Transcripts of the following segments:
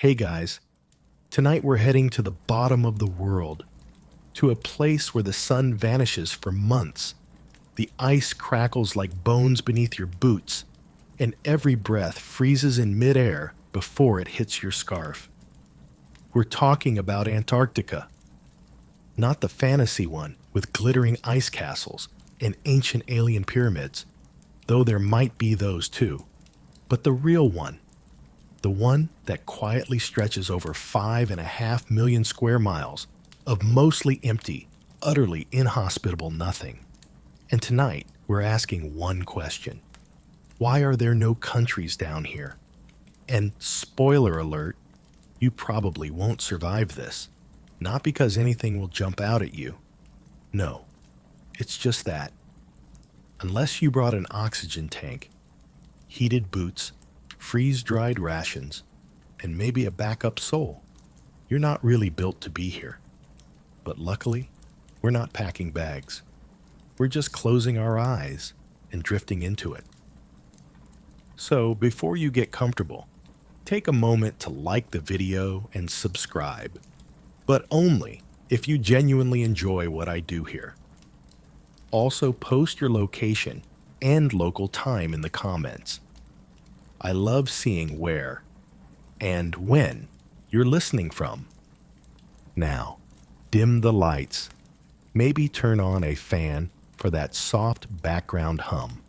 Hey guys, tonight we're heading to the bottom of the world, to a place where the sun vanishes for months. The ice crackles like bones beneath your boots, and every breath freezes in midair before it hits your scarf. We're talking about Antarctica, not the fantasy one with glittering ice castles and ancient alien pyramids, though there might be those too, but the real one. The one that quietly stretches over 5.5 million square miles of mostly empty, utterly inhospitable nothing. And tonight, we're asking one question. Why are there no countries down here? And spoiler alert, you probably won't survive this. Not because anything will jump out at you. No, it's just that. Unless you brought an oxygen tank, heated boots, freeze-dried rations, and maybe a backup soul, you're not really built to be here. But luckily, we're not packing bags. We're just closing our eyes and drifting into it. So before you get comfortable, take a moment to like the video and subscribe, but only if you genuinely enjoy what I do here. Also post your location and local time in the comments. I love seeing where and when you're listening from. Now, dim the lights. Maybe turn on a fan for that soft background hum.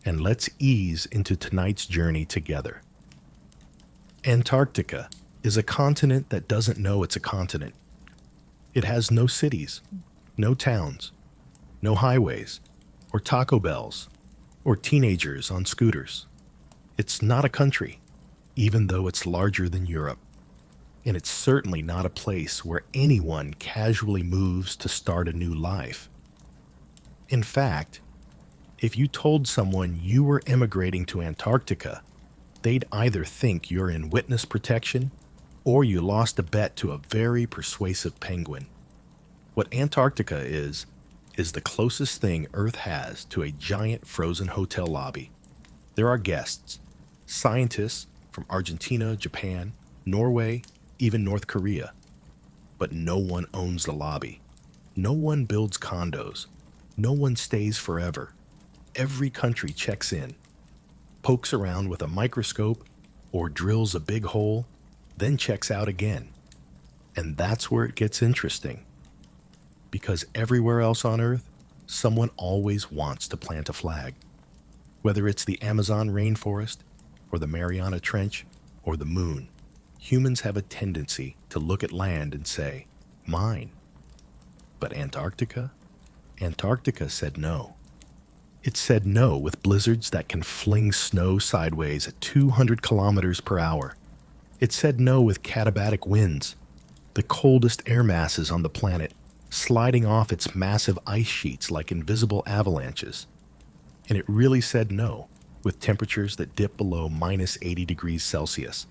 And let's ease into tonight's journey together. Antarctica is a continent that doesn't know it's a continent. It has no cities, no towns, no highways, or Taco Bells, or teenagers on scooters. It's not a country, even though it's larger than Europe. And it's certainly not a place where anyone casually moves to start a new life. In fact, if you told someone you were immigrating to Antarctica, they'd either think you're in witness protection or you lost a bet to a very persuasive penguin. What Antarctica is the closest thing Earth has to a giant frozen hotel lobby. There are guests, scientists from Argentina, Japan, Norway, even North Korea. But no one owns the lobby. No one builds condos. No one stays forever. Every country checks in, pokes around with a microscope, or drills a big hole, then checks out again. And that's where it gets interesting. Because everywhere else on Earth, someone always wants to plant a flag. Whether it's the Amazon rainforest, or the Mariana Trench, or the moon, humans have a tendency to look at land and say, mine. But Antarctica? Antarctica said no. It said no with blizzards that can fling snow sideways at 200 kilometers per hour. It said no with katabatic winds, the coldest air masses on the planet, sliding off its massive ice sheets like invisible avalanches. And it really said no with temperatures that dip below minus 80 degrees Celsius,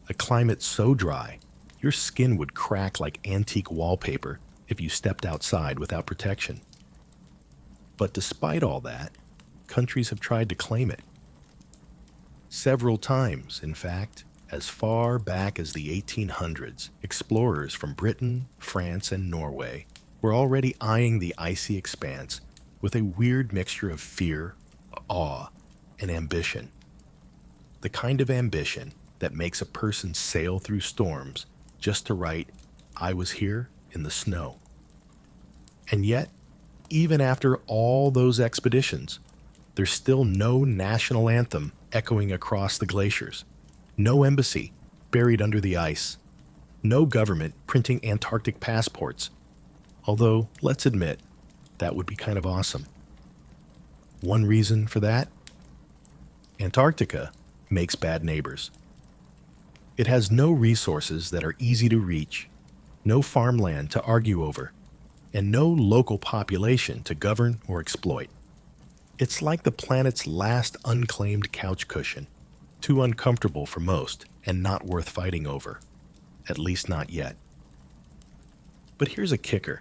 a climate so dry your skin would crack like antique wallpaper if you stepped outside without protection. But despite all that, countries have tried to claim it. Several times, in fact, as far back as the 1800s, explorers from Britain, France, and Norway were already eyeing the icy expanse with a weird mixture of fear, awe, and ambition. The kind of ambition that makes a person sail through storms just to write, "I was here in the snow." And yet, even after all those expeditions, there's still no national anthem echoing across the glaciers, no embassy buried under the ice, no government printing Antarctic passports. Although, let's admit, that would be kind of awesome. One reason for that? Antarctica makes bad neighbors. It has no resources that are easy to reach, no farmland to argue over, and no local population to govern or exploit. It's like the planet's last unclaimed couch cushion, too uncomfortable for most and not worth fighting over, at least not yet. But here's a kicker.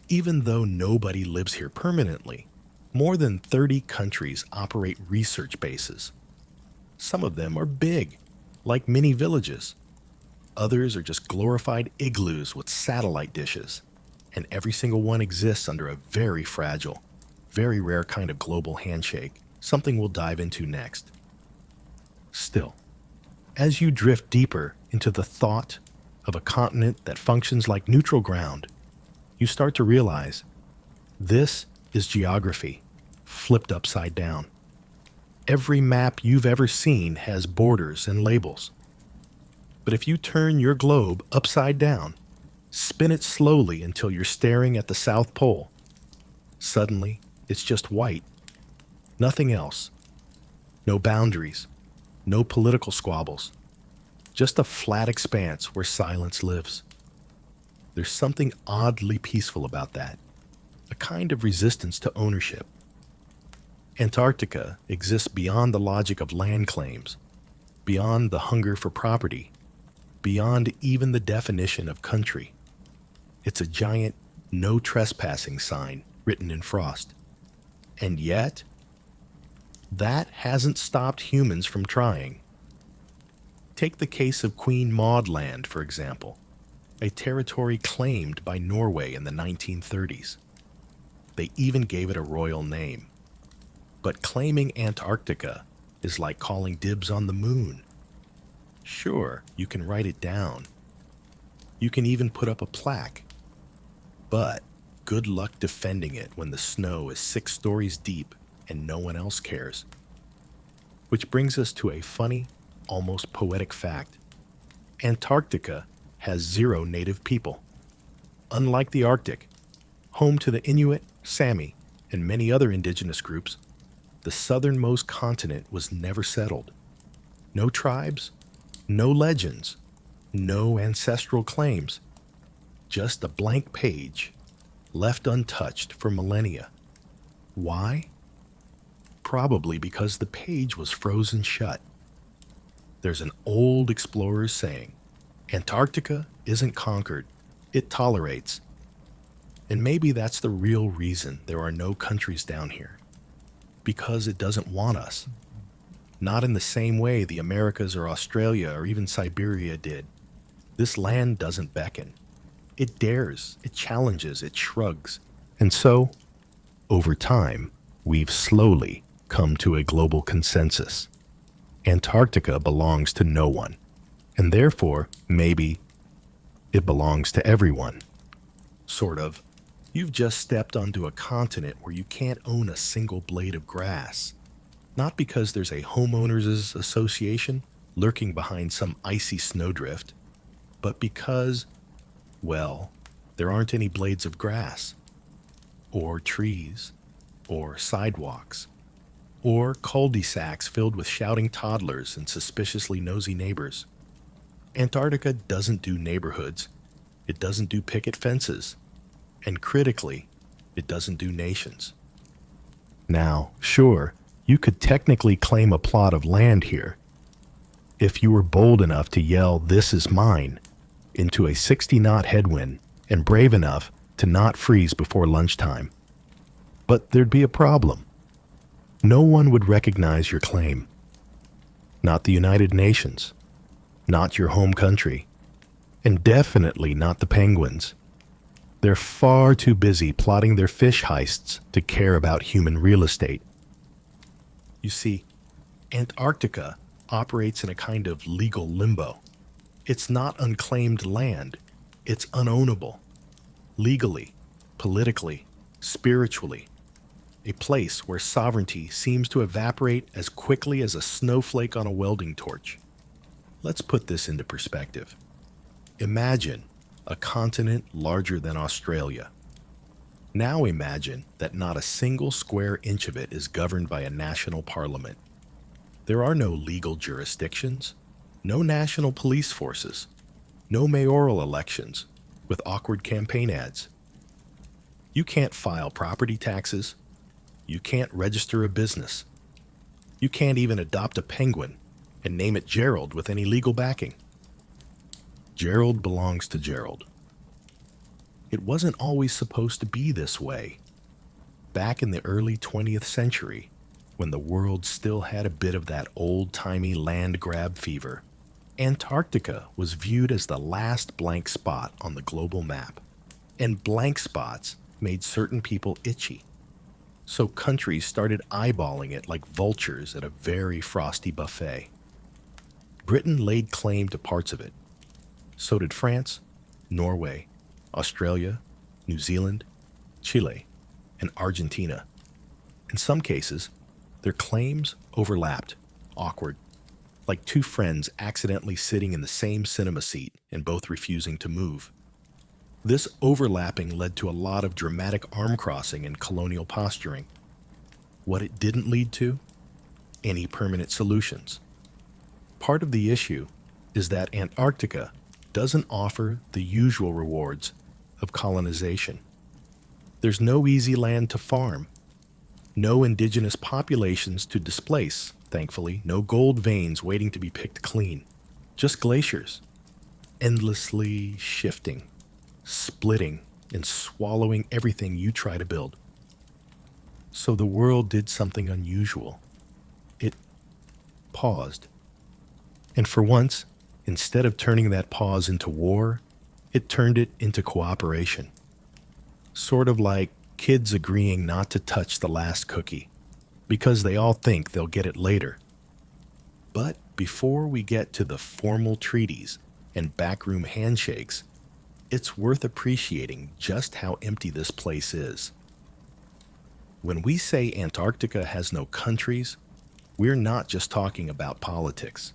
Even though nobody lives here permanently, more than 30 countries operate research bases. Some of them are big, like mini villages, Others are just glorified igloos with satellite dishes, and every single one exists under a very fragile, very rare kind of global handshake, something we'll dive into next. Still, as you drift deeper into the thought of a continent that functions like neutral ground, you start to realize this is geography, flipped upside down. Every map you've ever seen has borders and labels. But if you turn your globe upside down, spin it slowly until you're staring at the South Pole, suddenly it's just white. Nothing else. No boundaries. No political squabbles. Just a flat expanse where silence lives. There's something oddly peaceful about that. A kind of resistance to ownership. Antarctica exists beyond the logic of land claims, beyond the hunger for property, beyond even the definition of country. It's a giant no trespassing sign written in frost. And yet, that hasn't stopped humans from trying. Take the case of Queen Maud Land, for example, a territory claimed by Norway in the 1930s. They even gave it a royal name. But claiming Antarctica is like calling dibs on the moon. Sure, you can write it down. You can even put up a plaque. But good luck defending it when the snow is 6 stories deep and no one else cares. Which brings us to a funny, almost poetic fact. Antarctica has 0 native people. Unlike the Arctic, home to the Inuit, Sami, and many other indigenous groups, the southernmost continent was never settled. No tribes, no legends, no ancestral claims. Just a blank page, left untouched for millennia. Why? Probably because the page was frozen shut. There's an old explorer's saying, Antarctica isn't conquered, it tolerates. And maybe that's the real reason there are no countries down here. Because it doesn't want us. Not in the same way the Americas or Australia or even Siberia did. This land doesn't beckon. It dares, it challenges, it shrugs. And so, over time, we've slowly come to a global consensus. Antarctica belongs to no one, and therefore, maybe, it belongs to everyone. Sort of. You've just stepped onto a continent where you can't own a single blade of grass. Not because there's a homeowners association lurking behind some icy snowdrift, but because, well, there aren't any blades of grass, or trees, or sidewalks, or cul-de-sacs filled with shouting toddlers and suspiciously nosy neighbors. Antarctica doesn't do neighborhoods. It doesn't do picket fences. And critically, it doesn't do nations. Now, sure, you could technically claim a plot of land here if you were bold enough to yell, "This is mine," into a 60-knot headwind and brave enough to not freeze before lunchtime. But there'd be a problem. No one would recognize your claim. Not the United Nations, not your home country, and definitely not the penguins. They're far too busy plotting their fish heists to care about human real estate. You see, Antarctica operates in a kind of legal limbo. It's not unclaimed land. It's unownable. Legally, politically, spiritually. A place where sovereignty seems to evaporate as quickly as a snowflake on a welding torch. Let's put this into perspective. Imagine a continent larger than Australia. Now imagine that not a single square inch of it is governed by a national parliament. There are no legal jurisdictions, no national police forces, no mayoral elections with awkward campaign ads. You can't file property taxes. You can't register a business. You can't even adopt a penguin and name it Gerald with any legal backing. Gerald belongs to Gerald. It wasn't always supposed to be this way. Back in the early 20th century, when the world still had a bit of that old-timey land grab fever, Antarctica was viewed as the last blank spot on the global map, and blank spots made certain people itchy. So countries started eyeballing it like vultures at a very frosty buffet. Britain laid claim to parts of it. So did France, Norway, Australia, New Zealand, Chile, and Argentina. In some cases, their claims overlapped, awkward, like two friends accidentally sitting in the same cinema seat and both refusing to move. This overlapping led to a lot of dramatic arm crossing and colonial posturing. What it didn't lead to? Any permanent solutions. Part of the issue is that Antarctica doesn't offer the usual rewards of colonization. There's no easy land to farm, no indigenous populations to displace, thankfully, no gold veins waiting to be picked clean, just glaciers, endlessly shifting, splitting, and swallowing everything you try to build. So the world did something unusual. It paused. And for once, instead of turning that pause into war, it turned it into cooperation. Sort of like kids agreeing not to touch the last cookie, because they all think they'll get it later. But before we get to the formal treaties and backroom handshakes, it's worth appreciating just how empty this place is. When we say Antarctica has no countries, we're not just talking about politics.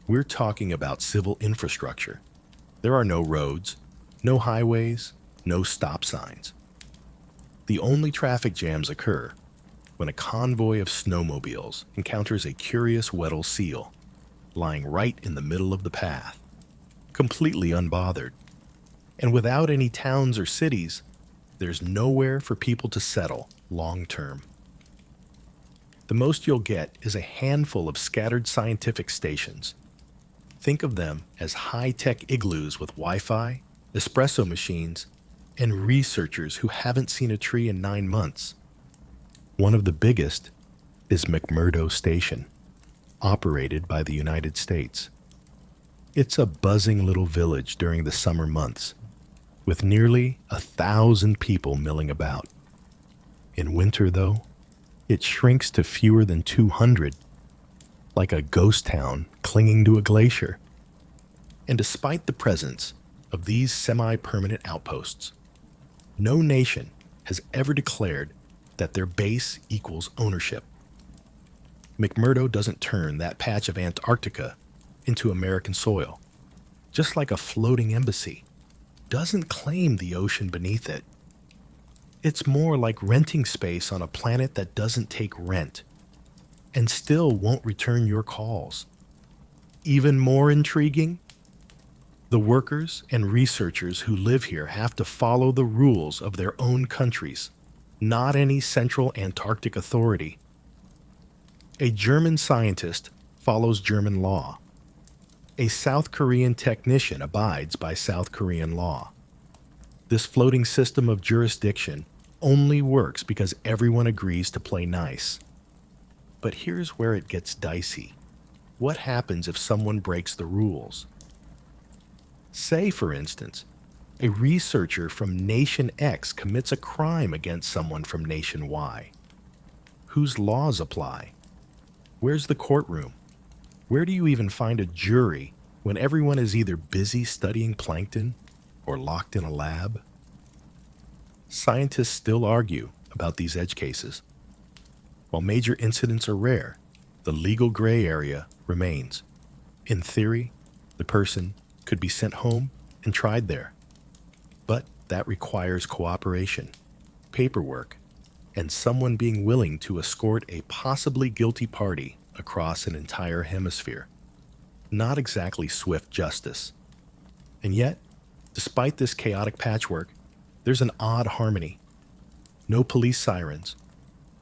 We're talking about civil infrastructure. There are no roads, no highways, no stop signs. The only traffic jams occur when a convoy of snowmobiles encounters a curious Weddell seal lying right in the middle of the path, completely unbothered. And without any towns or cities, there's nowhere for people to settle long term. The most you'll get is a handful of scattered scientific stations. Think of them as high-tech igloos with Wi-Fi, espresso machines, and researchers who haven't seen a tree in 9 months. One of the biggest is McMurdo Station, operated by the United States. It's a buzzing little village during the summer months, with nearly 1,000 people milling about. In winter, though, it shrinks to fewer than 200, like a ghost town clinging to a glacier. And despite the presence of these semi-permanent outposts, no nation has ever declared that their base equals ownership. McMurdo doesn't turn that patch of Antarctica into American soil, just like a floating embassy doesn't claim the ocean beneath it. It's more like renting space on a planet that doesn't take rent and still won't return your calls. Even more intriguing, the workers and researchers who live here have to follow the rules of their own countries, not any central Antarctic authority. A German scientist follows German law. A South Korean technician abides by South Korean law. This floating system of jurisdiction only works because everyone agrees to play nice. But here's where it gets dicey. What happens if someone breaks the rules? Say, for instance, a researcher from Nation X commits a crime against someone from Nation Y. Whose laws apply? Where's the courtroom? Where do you even find a jury when everyone is either busy studying plankton or locked in a lab? Scientists still argue about these edge cases. While major incidents are rare, the legal gray area remains. In theory, the person could be sent home and tried there. But that requires cooperation, paperwork, and someone being willing to escort a possibly guilty party across an entire hemisphere. Not exactly swift justice. And yet, despite this chaotic patchwork, there's an odd harmony. No police sirens,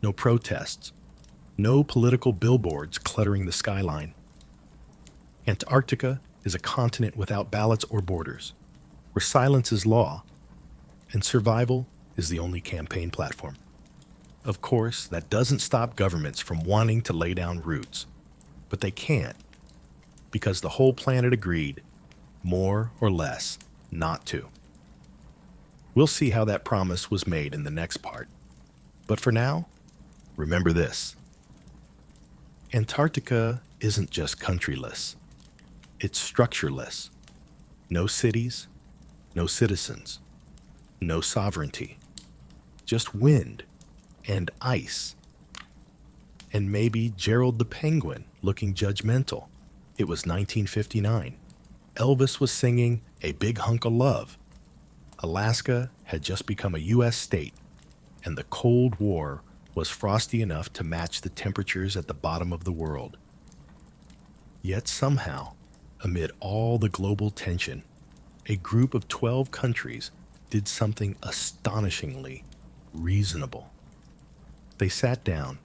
no protests, no political billboards cluttering the skyline. Antarctica is a continent without ballots or borders, where silence is law, and survival is the only campaign platform. Of course, that doesn't stop governments from wanting to lay down roots, but they can't, because the whole planet agreed, more or less, not to. We'll see how that promise was made in the next part. But for now, remember this. Antarctica isn't just countryless. It's structureless. No cities, no citizens, no sovereignty. Just wind and ice. And maybe Gerald the Penguin looking judgmental. It was 1959. Elvis was singing A Big Hunk of Love. Alaska had just become a U.S. state, and the Cold War was frosty enough to match the temperatures at the bottom of the world. Yet somehow, amid all the global tension, a group of 12 countries did something astonishingly reasonable. They sat down,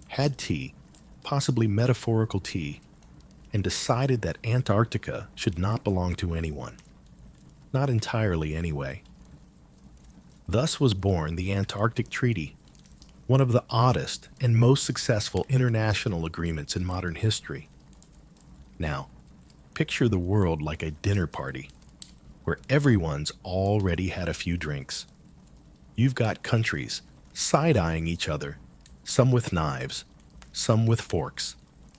had tea, possibly metaphorical tea, and decided that Antarctica should not belong to anyone. Not entirely, anyway. Thus was born the Antarctic Treaty, one of the oddest and most successful international agreements in modern history. Now, picture the world like a dinner party, where everyone's already had a few drinks. You've got countries side-eyeing each other, some with knives, some with forks,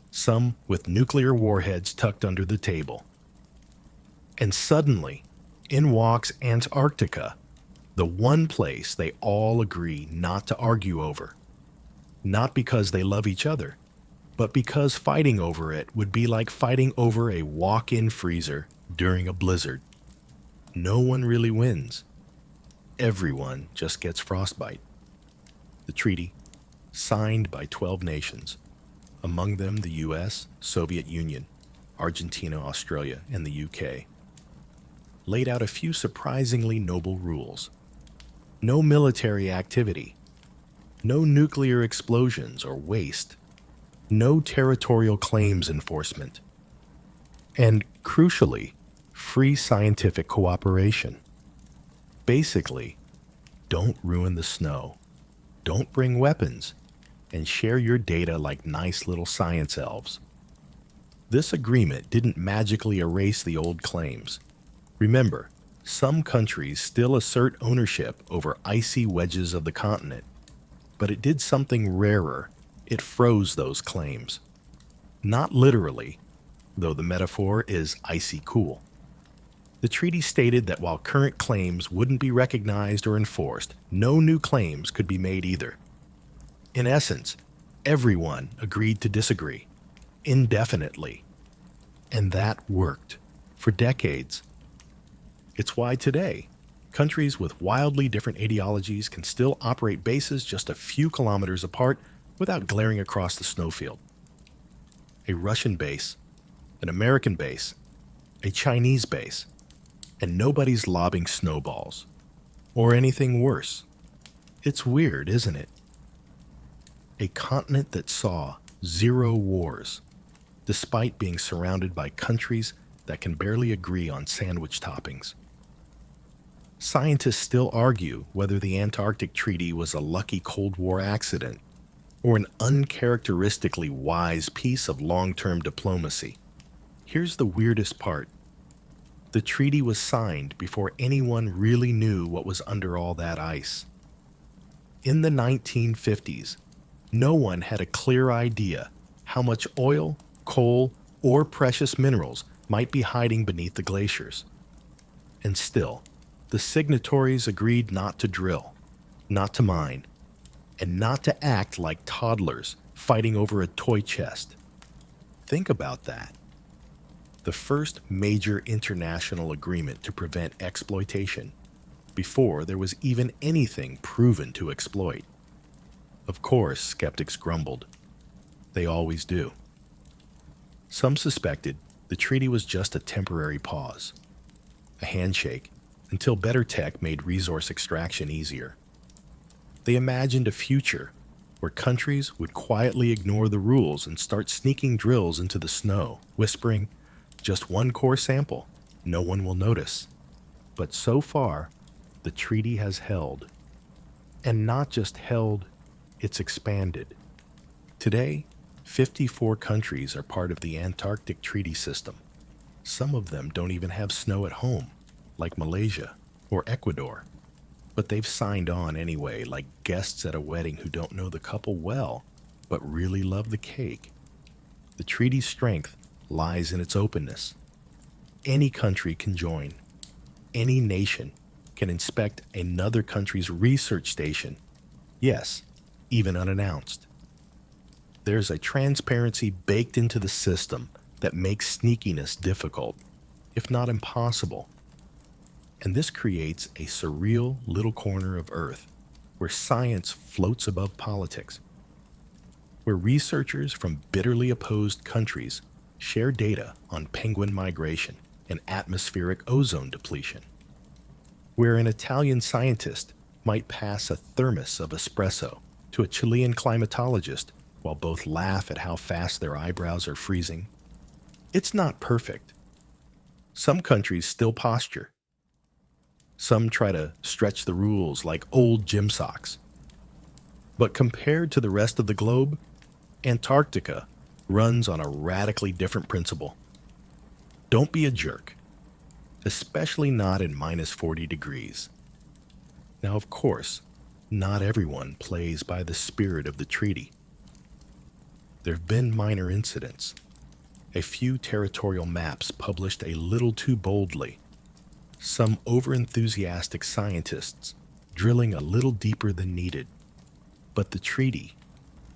some with nuclear warheads tucked under the table. And suddenly, in walks Antarctica, the one place they all agree not to argue over. Not because they love each other, but because fighting over it would be like fighting over a walk-in freezer during a blizzard. No one really wins. Everyone just gets frostbite. The treaty, signed by 12 nations, among them the US, Soviet Union, Argentina, Australia, and the UK, laid out a few surprisingly noble rules. No military activity, no nuclear explosions or waste, no territorial claims enforcement, and, crucially, free scientific cooperation. Basically, don't ruin the snow, don't bring weapons, and share your data like nice little science elves. This agreement didn't magically erase the old claims. Remember, some countries still assert ownership over icy wedges of the continent, but it did something rarer. It froze those claims. Not literally, though the metaphor is icy cool. The treaty stated that while current claims wouldn't be recognized or enforced, no new claims could be made either. In essence, everyone agreed to disagree, indefinitely. And that worked, for decades. It's why today, countries with wildly different ideologies can still operate bases just a few kilometers apart without glaring across the snowfield. A Russian base, an American base, a Chinese base, and nobody's lobbing snowballs. Or anything worse. It's weird, isn't it? A continent that saw 0 wars, despite being surrounded by countries that can barely agree on sandwich toppings. Scientists still argue whether the Antarctic Treaty was a lucky Cold War accident or an uncharacteristically wise piece of long-term diplomacy. Here's the weirdest part. The treaty was signed before anyone really knew what was under all that ice. In the 1950s, no one had a clear idea how much oil, coal, or precious minerals might be hiding beneath the glaciers. And still, the signatories agreed not to drill, not to mine, and not to act like toddlers fighting over a toy chest. Think about that. The first major international agreement to prevent exploitation before there was even anything proven to exploit. Of course, skeptics grumbled. They always do. Some suspected the treaty was just a temporary pause, a handshake, until better tech made resource extraction easier. They imagined a future where countries would quietly ignore the rules and start sneaking drills into the snow, whispering, "Just one core sample, no one will notice." But so far, the treaty has held. And not just held, it's expanded. Today, 54 countries are part of the Antarctic Treaty System. Some of them don't even have snow at home, like Malaysia or Ecuador. But they've signed on anyway, like guests at a wedding who don't know the couple well, but really love the cake. The treaty's strength lies in its openness. Any country can join. Any nation can inspect another country's research station. Yes, even unannounced. There's a transparency baked into the system that makes sneakiness difficult, if not impossible. And this creates a surreal little corner of Earth where science floats above politics, where researchers from bitterly opposed countries share data on penguin migration and atmospheric ozone depletion, where an Italian scientist might pass a thermos of espresso to a Chilean climatologist while both laugh at how fast their eyebrows are freezing. It's not perfect. Some countries still posture. Some try to stretch the rules like old gym socks. But compared to the rest of the globe, Antarctica runs on a radically different principle. Don't be a jerk, especially not in minus 40 degrees. Now, of course, not everyone plays by the spirit of the treaty. There have been minor incidents. A few territorial maps published a little too boldly. Some overenthusiastic scientists drilling a little deeper than needed. But the treaty,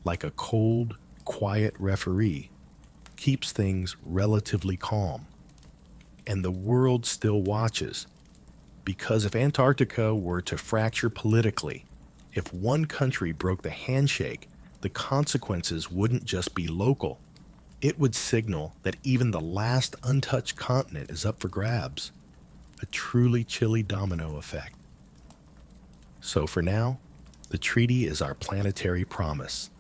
like a cold, quiet referee, keeps things relatively calm. And the world still watches. Because if Antarctica were to fracture politically, if one country broke the handshake, the consequences wouldn't just be local. It would signal that even the last untouched continent is up for grabs. A truly chilly domino effect. So for now, the treaty is our planetary promise.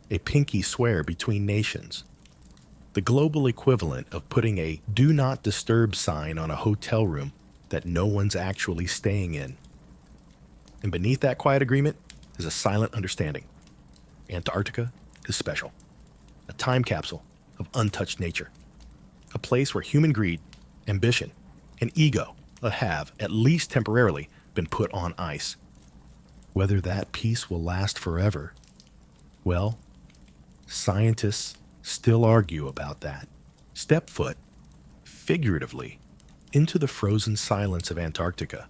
A pinky swear between nations. The global equivalent of putting a "Do Not Disturb" sign on a hotel room that no one's actually staying in. And beneath that quiet agreement is a silent understanding. Antarctica is special. A time capsule of untouched nature. A place where human greed, ambition, and ego have, at least temporarily, been put on ice. Whether that peace will last forever, well, scientists still argue about that. Step foot, figuratively, into the frozen silence of Antarctica,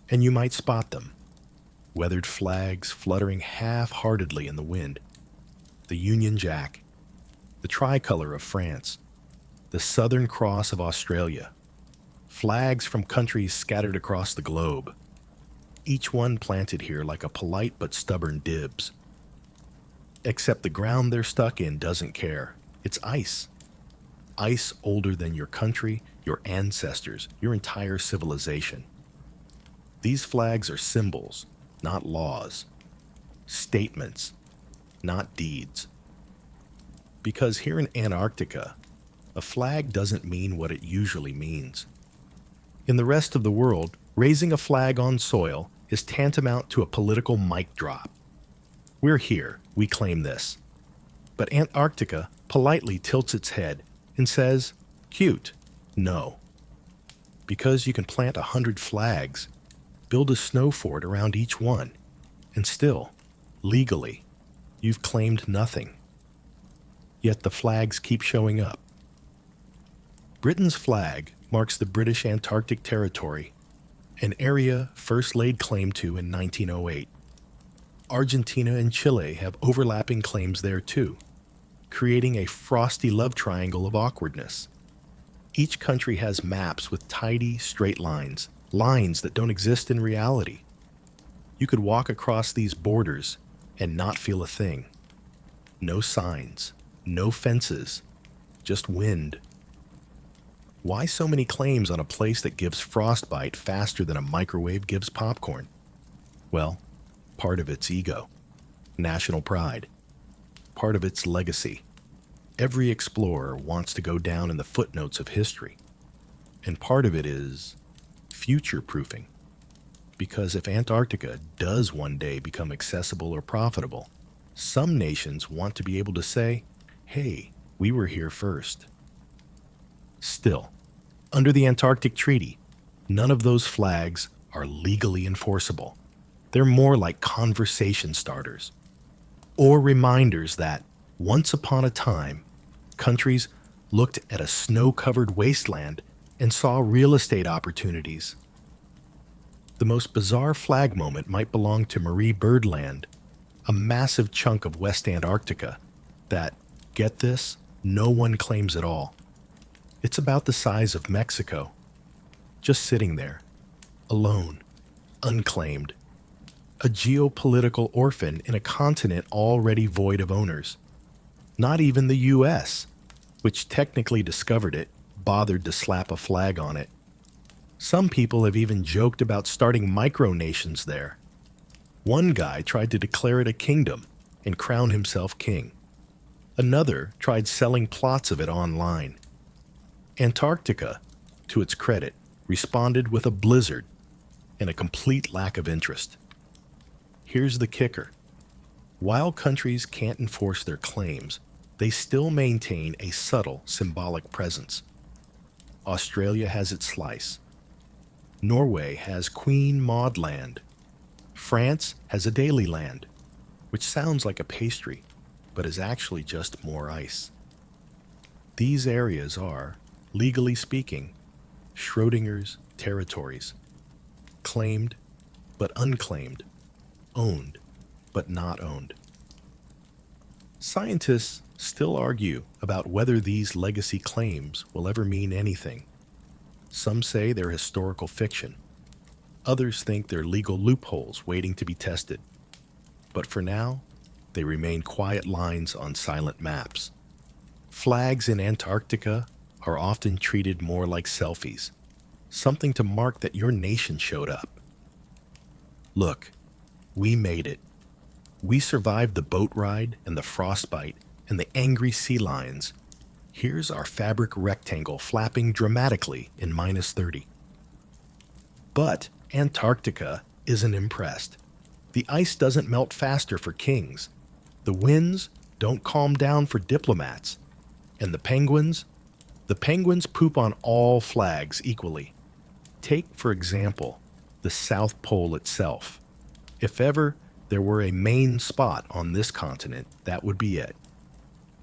and you might spot them. Weathered flags fluttering half-heartedly in the wind. The Union Jack, the tricolor of France, the Southern Cross of Australia, flags from countries scattered across the globe, each one planted here like a polite but stubborn dibs. Except the ground they're stuck in doesn't care. It's ice. Ice older than your country, your ancestors, your entire civilization. These flags are symbols, not laws. Statements, not deeds. Because here in Antarctica, a flag doesn't mean what it usually means. In the rest of the world, raising a flag on soil is tantamount to a political mic drop. We're here, we claim this. But Antarctica politely tilts its head and says, "Cute, no." Because you can plant 100 flags, build a snow fort around each one, and still, legally, you've claimed nothing. Yet the flags keep showing up. Britain's flag marks the British Antarctic Territory, an area first laid claim to in 1908. Argentina and Chile have overlapping claims there too, creating a frosty love triangle of awkwardness. Each country has maps with tidy, straight lines, lines that don't exist in reality. You could walk across these borders and not feel a thing. No signs, no fences, just wind. Why so many claims on a place that gives frostbite faster than a microwave gives popcorn? Well, part of its ego, national pride, part of its legacy. Every explorer wants to go down in the footnotes of history. And part of it is future-proofing. Because if Antarctica does one day become accessible or profitable, Some nations want to be able to say, hey, we were here first. Still, under the Antarctic Treaty, none of those flags are legally enforceable. They're more like conversation starters, or reminders that, once upon a time, countries looked at a snow-covered wasteland and saw real estate opportunities. The most bizarre flag moment might belong to Marie Byrd Land, a massive chunk of West Antarctica that, get this, no one claims at all. It's about the size of Mexico, just sitting there, alone, unclaimed, a geopolitical orphan in a continent already void of owners. Not even the US, which technically discovered it, bothered to slap a flag on it. Some people have even joked about starting micronations there. One guy tried to declare it a kingdom and crown himself king. Another tried selling plots of it online. Antarctica, to its credit, responded with a blizzard and a complete lack of interest. Here's the kicker. While countries can't enforce their claims, they still maintain a subtle symbolic presence. Australia has its slice. Norway has Queen Maud Land. France has a Daily Land, which sounds like a pastry, but is actually just more ice. These areas are, legally speaking, Schrodinger's territories. Claimed, but unclaimed. Owned, but not owned. Scientists still argue about whether these legacy claims will ever mean anything. Some say they're historical fiction. Others think they're legal loopholes waiting to be tested. But for now, they remain quiet lines on silent maps. Flags in Antarctica are often treated more like selfies, something to mark that your nation showed up. Look, we made it. We survived the boat ride and the frostbite and the angry sea lions. Here's our fabric rectangle flapping dramatically in -30. But Antarctica isn't impressed. The ice doesn't melt faster for kings. The winds don't calm down for diplomats. And the penguins poop on all flags equally. Take, for example, the South Pole itself. If ever there were a main spot on this continent, that would be it.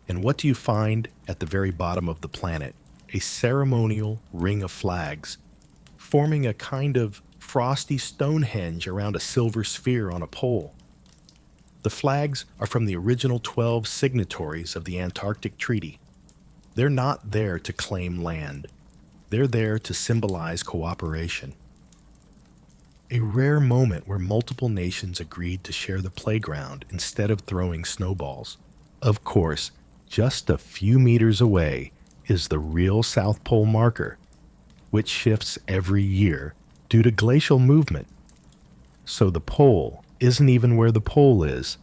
And what do you find at the very bottom of the planet? A ceremonial ring of flags, forming a kind of frosty Stonehenge around a silver sphere on a pole. The flags are from the original 12 signatories of the Antarctic Treaty. They're not there to claim land. They're there to symbolize cooperation. A rare moment where multiple nations agreed to share the playground instead of throwing snowballs. Of course, just a few meters away is the real South Pole marker, which shifts every year due to glacial movement. So the pole isn't even where the pole is.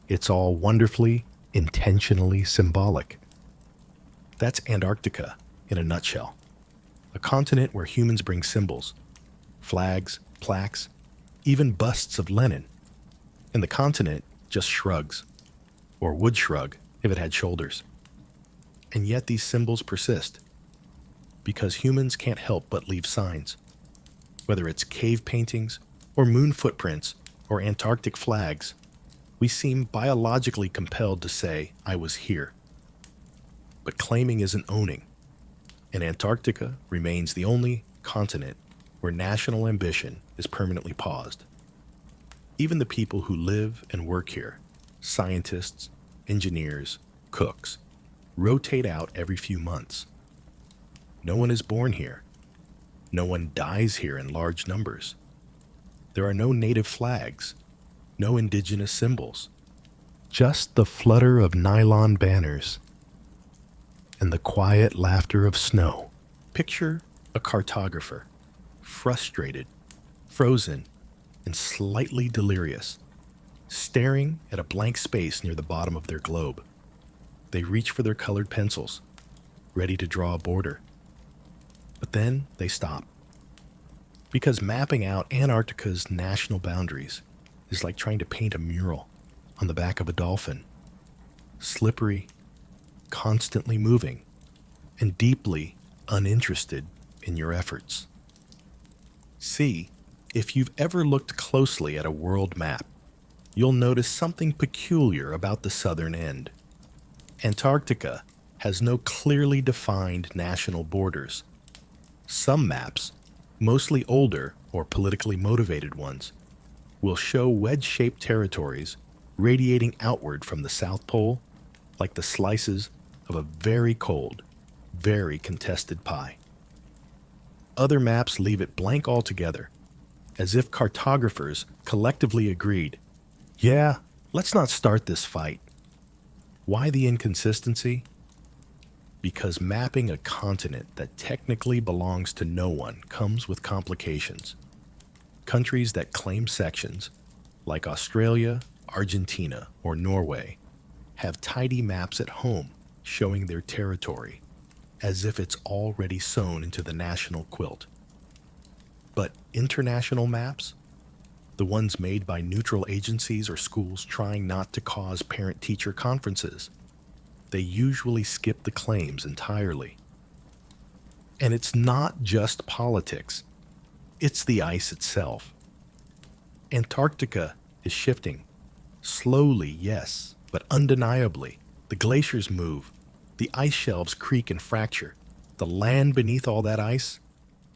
It's all wonderfully, intentionally symbolic. That's Antarctica in a nutshell. A continent where humans bring symbols, flags, plaques, even busts of Lenin. And the continent just shrugs, or would shrug if it had shoulders. And yet these symbols persist, because humans can't help but leave signs. Whether it's cave paintings, or moon footprints, or Antarctic flags, we seem biologically compelled to say, I was here. But claiming isn't owning, and Antarctica remains the only continent where national ambition is permanently paused. Even the people who live and work here, scientists, engineers, cooks, rotate out every few months. No one is born here. No one dies here in large numbers. There are no native flags, no indigenous symbols, just the flutter of nylon banners and the quiet laughter of snow. Picture a cartographer, frustrated, frozen, and slightly delirious, staring at a blank space near the bottom of their globe. They reach for their colored pencils, ready to draw a border. But then they stop. Because mapping out Antarctica's national boundaries is like trying to paint a mural. on the back of a dolphin, slippery, constantly moving, and deeply uninterested in your efforts. See, if you've ever looked closely at a world map, you'll notice something peculiar about the southern end. Antarctica has no clearly defined national borders. Some maps, mostly older or politically motivated ones, will show wedge-shaped territories radiating outward from the South Pole like the slices of a very cold, very contested pie. Other maps leave it blank altogether, as if cartographers collectively agreed, yeah, let's not start this fight. Why the inconsistency? Because mapping a continent that technically belongs to no one comes with complications. Countries that claim sections, like Australia, Argentina, or Norway, have tidy maps at home showing their territory, as if it's already sewn into the national quilt. But international maps, the ones made by neutral agencies or schools trying not to cause parent-teacher conferences, they usually skip the claims entirely. And it's not just politics. It's the ice itself. Antarctica is shifting. Slowly, yes, but undeniably. The glaciers move. The ice shelves creak and fracture. The land beneath all that ice,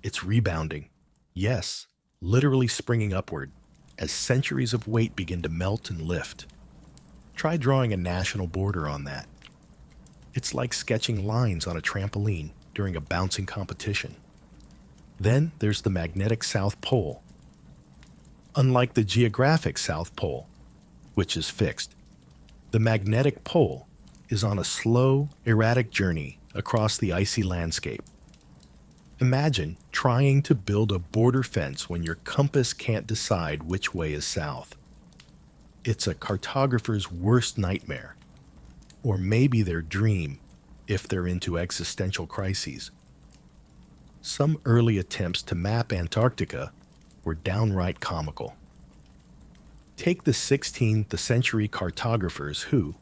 it's rebounding. Yes, literally springing upward as centuries of weight begin to melt and lift. Try drawing a national border on that. It's like sketching lines on a trampoline during a bouncing competition. Then there's the magnetic South Pole. Unlike the geographic South Pole, which is fixed, the magnetic pole is on a slow, erratic journey across the icy landscape. Imagine trying to build a border fence when your compass can't decide which way is south. It's a cartographer's worst nightmare, or maybe their dream if they're into existential crises. Some early attempts to map Antarctica were downright comical. Take the 16th century cartographers who,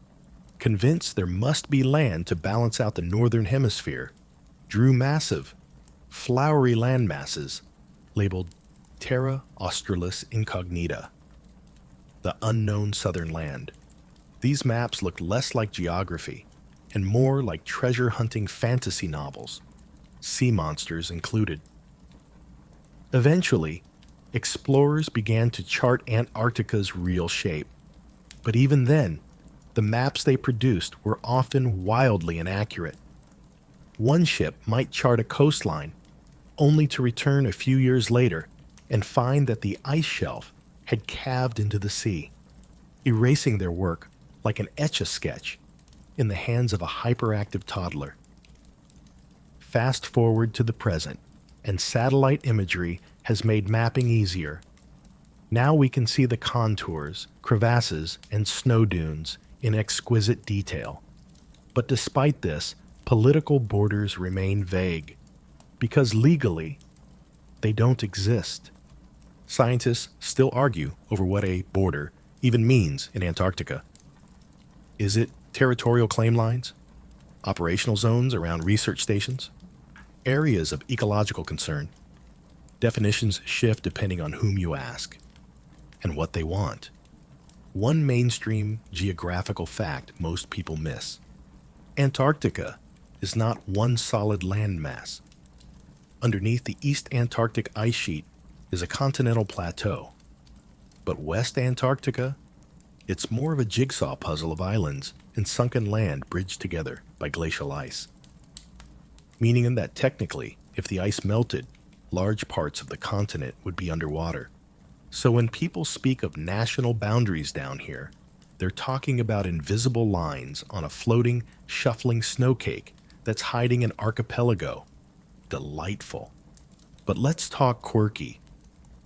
convinced there must be land to balance out the northern hemisphere, drew massive, flowery land masses labeled Terra Australis Incognita, the unknown southern land. These maps looked less like geography and more like treasure-hunting fantasy novels, sea monsters included. Eventually, explorers began to chart Antarctica's real shape, but even then, the maps they produced were often wildly inaccurate. One ship might chart a coastline, only to return a few years later and find that the ice shelf had calved into the sea, erasing their work like an etch-a-sketch in the hands of a hyperactive toddler. Fast forward to the present, and satellite imagery has made mapping easier. Now we can see the contours, crevasses, and snow dunes in exquisite detail. But despite this, political borders remain vague, because legally, they don't exist. Scientists still argue over what a border even means in Antarctica. Is it territorial claim lines? Operational zones around research stations? Areas of ecological concern? Definitions shift depending on whom you ask and what they want. One mainstream geographical fact most people miss: Antarctica is not one solid landmass. Underneath the East Antarctic ice sheet is a continental plateau. But West Antarctica, it's more of a jigsaw puzzle of islands and sunken land bridged together by glacial ice. Meaning that technically, if the ice melted, large parts of the continent would be underwater. So when people speak of national boundaries down here, they're talking about invisible lines on a floating, shuffling snowcake that's hiding an archipelago. Delightful. But let's talk quirky.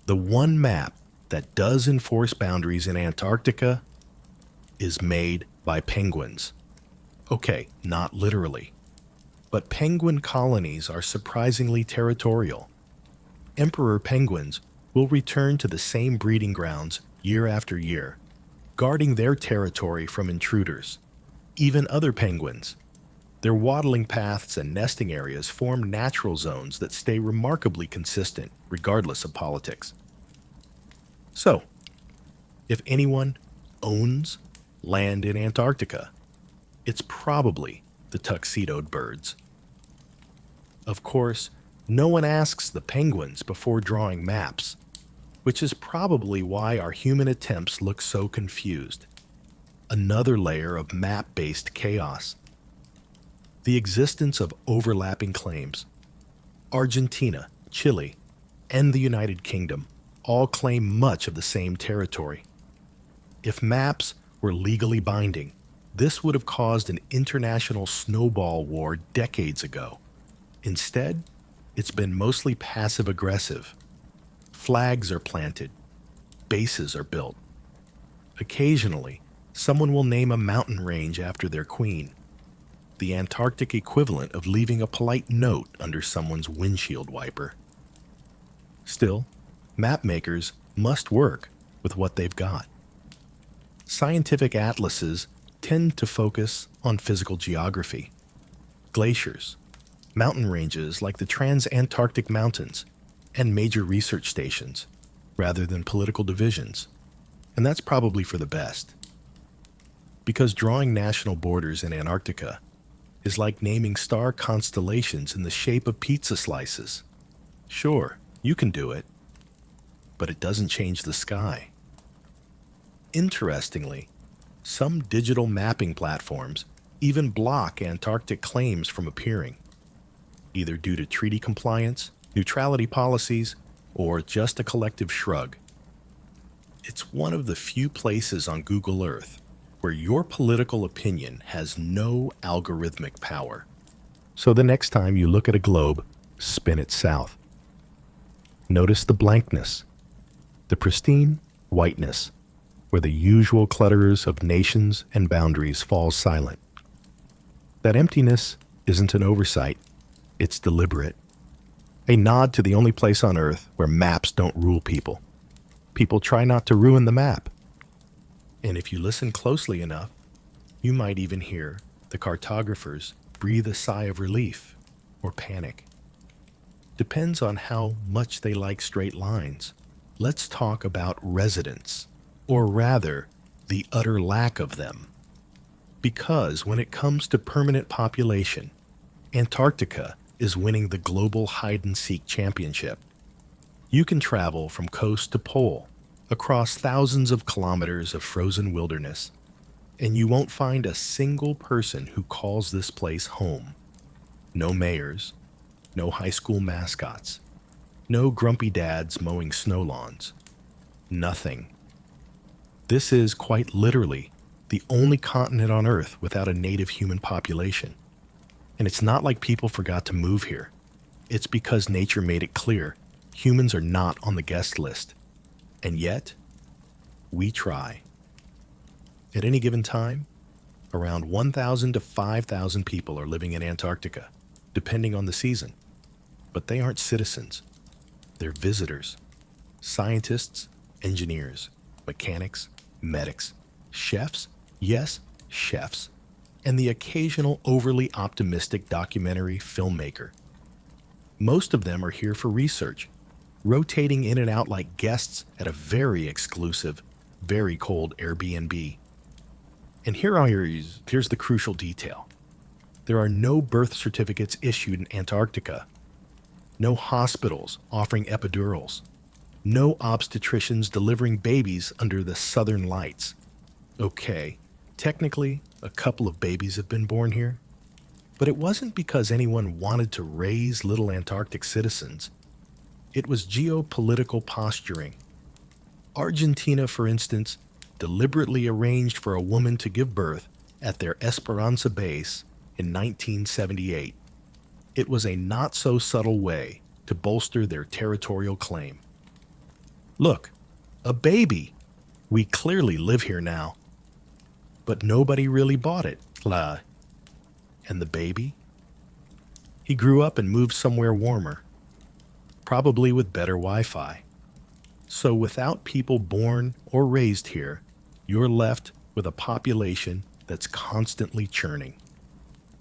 The one map that does enforce boundaries in Antarctica is made by penguins. Okay, not literally. But penguin colonies are surprisingly territorial. Emperor penguins will return to the same breeding grounds year after year, guarding their territory from intruders. Even other penguins. Their waddling paths and nesting areas form natural zones that stay remarkably consistent regardless of politics. So, if anyone owns land in Antarctica, it's probably the tuxedoed birds. Of course, no one asks the penguins before drawing maps, which is probably why our human attempts look so confused. Another layer of map-based chaos. The existence of overlapping claims. Argentina, Chile, and the United Kingdom all claim much of the same territory. If maps were legally binding, this would have caused an international snowball war decades ago. Instead, it's been mostly passive-aggressive. Flags are planted, bases are built. Occasionally, someone will name a mountain range after their queen, the Antarctic equivalent of leaving a polite note under someone's windshield wiper. Still, map makers must work with what they've got. Scientific atlases tend to focus on physical geography, glaciers, mountain ranges like the Transantarctic Mountains, and major research stations, rather than political divisions. And that's probably for the best. Because drawing national borders in Antarctica is like naming star constellations in the shape of pizza slices. Sure, you can do it, but it doesn't change the sky. Interestingly, some digital mapping platforms even block Antarctic claims from appearing, either due to treaty compliance, neutrality policies, or just a collective shrug. It's one of the few places on Google Earth where your political opinion has no algorithmic power. So the next time you look at a globe, spin it south. Notice the blankness, the pristine whiteness, where the usual clutters of nations and boundaries fall silent. That emptiness isn't an oversight, it's deliberate. A nod to the only place on Earth where maps don't rule people. People try not to ruin the map. And if you listen closely enough, you might even hear the cartographers breathe a sigh of relief or panic. Depends on how much they like straight lines. Let's talk about residents, or rather, the utter lack of them. Because when it comes to permanent population, Antarctica is winning the global hide-and-seek championship. You can travel from coast to pole, across thousands of kilometers of frozen wilderness, and you won't find a single person who calls this place home. No mayors, no high school mascots, no grumpy dads mowing snow lawns. Nothing. This is, quite literally, the only continent on Earth without a native human population. And it's not like people forgot to move here. It's because nature made it clear humans are not on the guest list. And yet, we try. At any given time, around 1,000 to 5,000 people are living in Antarctica, depending on the season. But they aren't citizens. They're visitors. Scientists, engineers, mechanics, medics, chefs, yes, chefs, and the occasional overly optimistic documentary filmmaker. Most of them are here for research, rotating in and out like guests at a very exclusive, very cold Airbnb. And here's the crucial detail. There are no birth certificates issued in Antarctica, no hospitals offering epidurals, no obstetricians delivering babies under the southern lights. Okay, technically, a couple of babies have been born here, but it wasn't because anyone wanted to raise little Antarctic citizens. It was geopolitical posturing. Argentina, for instance, deliberately arranged for a woman to give birth at their Esperanza base in 1978. It was a not-so-subtle way to bolster their territorial claim. Look, a baby! We clearly live here now. But nobody really bought it. La. And the baby? He grew up and moved somewhere warmer, probably with better Wi-Fi. So without people born or raised here, you're left with a population that's constantly churning.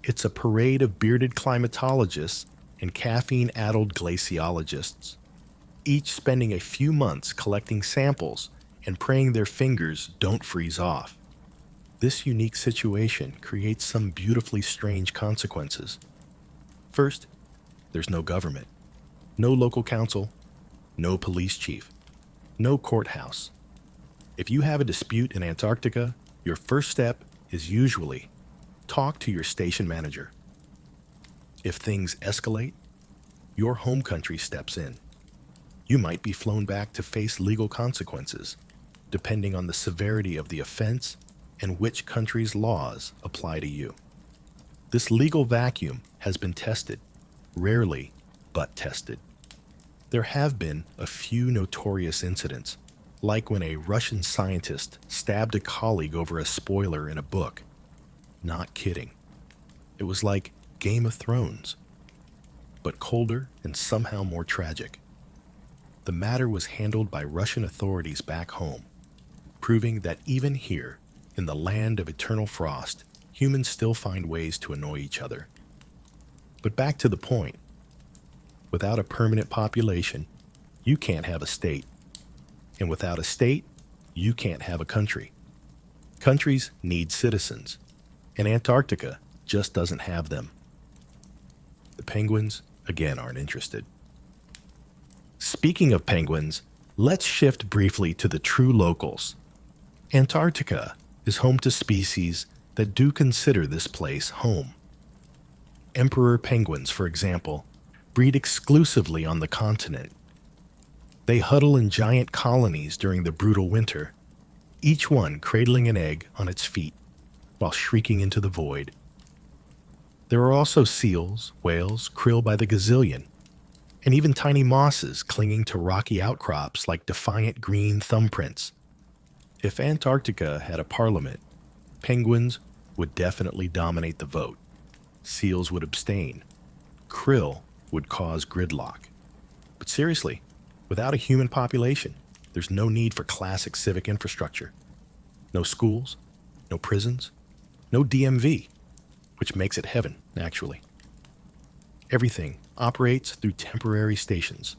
It's a parade of bearded climatologists and caffeine-addled glaciologists, each spending a few months collecting samples and praying their fingers don't freeze off. This unique situation creates some beautifully strange consequences. First, there's no government, no local council, no police chief, no courthouse. If you have a dispute in Antarctica, your first step is usually talk to your station manager. If things escalate, your home country steps in. You might be flown back to face legal consequences, depending on the severity of the offense and which country's laws apply to you. This legal vacuum has been tested, rarely, but tested. There have been a few notorious incidents, like when a Russian scientist stabbed a colleague over a spoiler in a book. Not kidding. It was like Game of Thrones, but colder and somehow more tragic. The matter was handled by Russian authorities back home, proving that even here, in the land of eternal frost, humans still find ways to annoy each other. But back to the point. Without a permanent population, you can't have a state. And without a state, you can't have a country. Countries need citizens, and Antarctica just doesn't have them. The penguins, again, aren't interested. Speaking of penguins, let's shift briefly to the true locals. Antarctica is home to species that do consider this place home. Emperor penguins, for example, breed exclusively on the continent. They huddle in giant colonies during the brutal winter, each one cradling an egg on its feet while shrieking into the void. There are also seals, whales, krill by the gazillion, and even tiny mosses clinging to rocky outcrops like defiant green thumbprints. If Antarctica had a parliament, penguins would definitely dominate the vote. Seals would abstain. Krill would cause gridlock. But seriously, without a human population, there's no need for classic civic infrastructure. No schools, no prisons, no DMV, which makes it heaven, actually. Everything operates through temporary stations,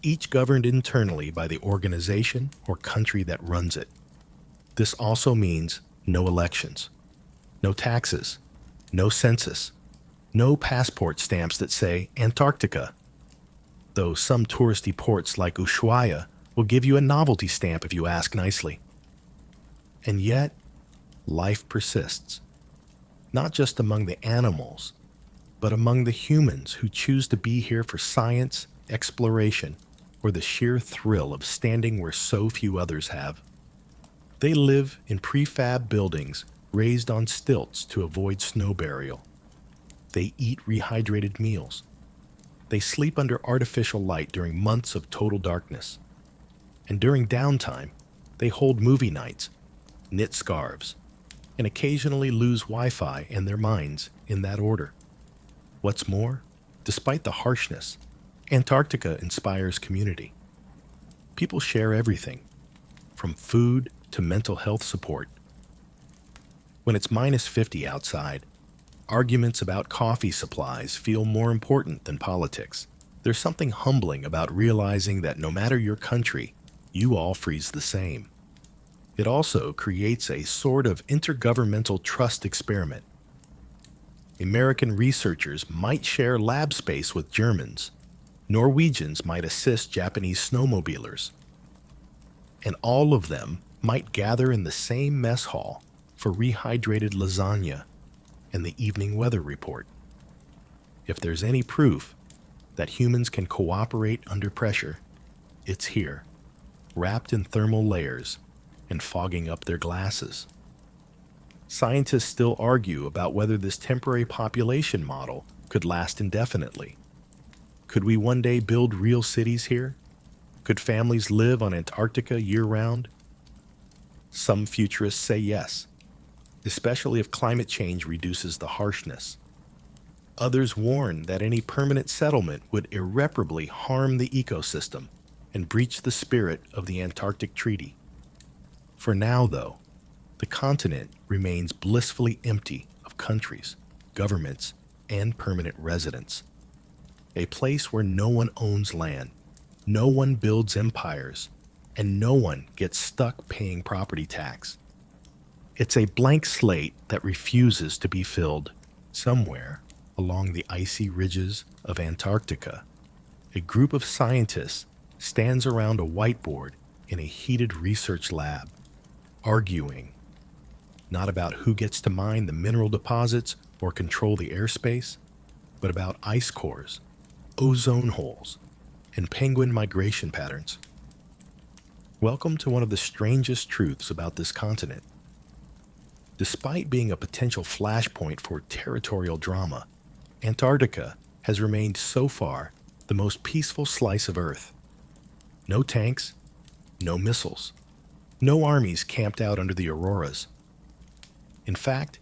each governed internally by the organization or country that runs it. This also means no elections, no taxes, no census, no passport stamps that say Antarctica, though some touristy ports like Ushuaia will give you a novelty stamp if you ask nicely. And yet, life persists, not just among the animals, but among the humans who choose to be here for science, exploration, or the sheer thrill of standing where so few others have. They live in prefab buildings raised on stilts to avoid snow burial. They eat rehydrated meals. They sleep under artificial light during months of total darkness. And during downtime, they hold movie nights, knit scarves, and occasionally lose Wi-Fi and their minds in that order. What's more, despite the harshness, Antarctica inspires community. People share everything, from food to mental health support. When it's minus 50 outside, arguments about coffee supplies feel more important than politics. There's something humbling about realizing that no matter your country, you all freeze the same. It also creates a sort of intergovernmental trust experiment. American researchers might share lab space with Germans. Norwegians might assist Japanese snowmobilers. And all of them might gather in the same mess hall for rehydrated lasagna and the evening weather report. If there's any proof that humans can cooperate under pressure, it's here, wrapped in thermal layers and fogging up their glasses. Scientists still argue about whether this temporary population model could last indefinitely. Could we one day build real cities here? Could families live on Antarctica year-round? Some futurists say yes, especially if climate change reduces the harshness. Others warn that any permanent settlement would irreparably harm the ecosystem and breach the spirit of the Antarctic Treaty. For now, though, the continent remains blissfully empty of countries, governments, and permanent residents. A place where no one owns land, no one builds empires, and no one gets stuck paying property tax. It's a blank slate that refuses to be filled. Somewhere along the icy ridges of Antarctica, a group of scientists stands around a whiteboard in a heated research lab, arguing not about who gets to mine the mineral deposits or control the airspace, but about ice cores, ozone holes, and penguin migration patterns. Welcome to one of the strangest truths about this continent. Despite being a potential flashpoint for territorial drama, Antarctica has remained so far the most peaceful slice of Earth. No tanks, no missiles, no armies camped out under the auroras. In fact,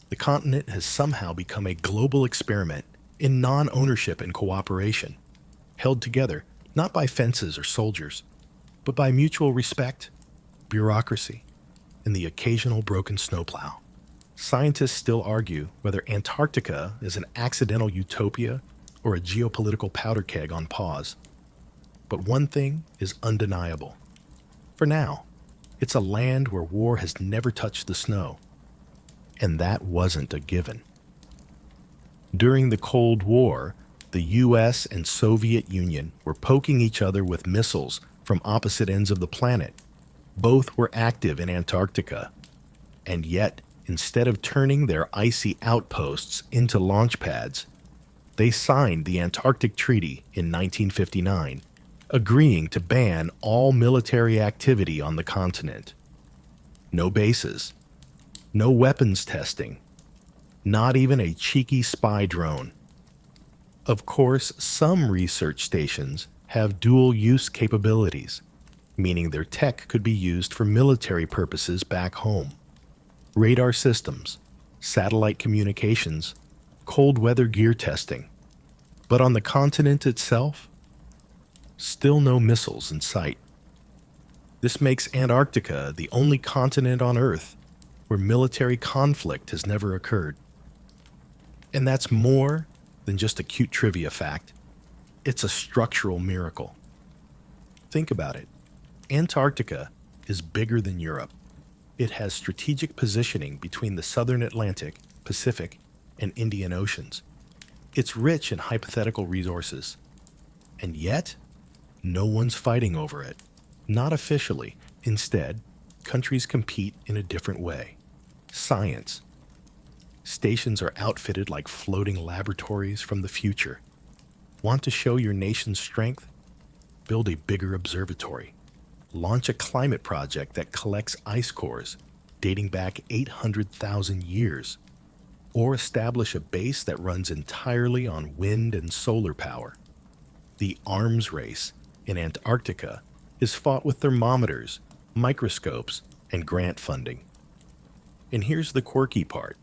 the continent has somehow become a global experiment in non-ownership and cooperation, held together not by fences or soldiers, but by mutual respect, bureaucracy, and the occasional broken snowplow. Scientists still argue whether Antarctica is an accidental utopia or a geopolitical powder keg on pause. But one thing is undeniable. For now, it's a land where war has never touched the snow. And that wasn't a given. During the Cold War, the US and Soviet Union were poking each other with missiles from opposite ends of the planet. Both were active in Antarctica. And yet, instead of turning their icy outposts into launch pads, they signed the Antarctic Treaty in 1959, agreeing to ban all military activity on the continent. No bases, no weapons testing, not even a cheeky spy drone. Of course, some research stations have dual-use capabilities, meaning their tech could be used for military purposes back home. Radar systems, satellite communications, cold weather gear testing. But on the continent itself, still no missiles in sight. This makes Antarctica the only continent on Earth where military conflict has never occurred. And that's more than just a cute trivia fact. It's a structural miracle. Think about it. Antarctica is bigger than Europe. It has strategic positioning between the southern Atlantic, Pacific, and Indian Oceans. It's rich in hypothetical resources. And yet, no one's fighting over it. Not officially. Instead, countries compete in a different way. Science. Stations are outfitted like floating laboratories from the future. Want to show your nation's strength? Build a bigger observatory. Launch a climate project that collects ice cores dating back 800,000 years. Or establish a base that runs entirely on wind and solar power. The arms race in Antarctica is fought with thermometers, microscopes, and grant funding. And here's the quirky part.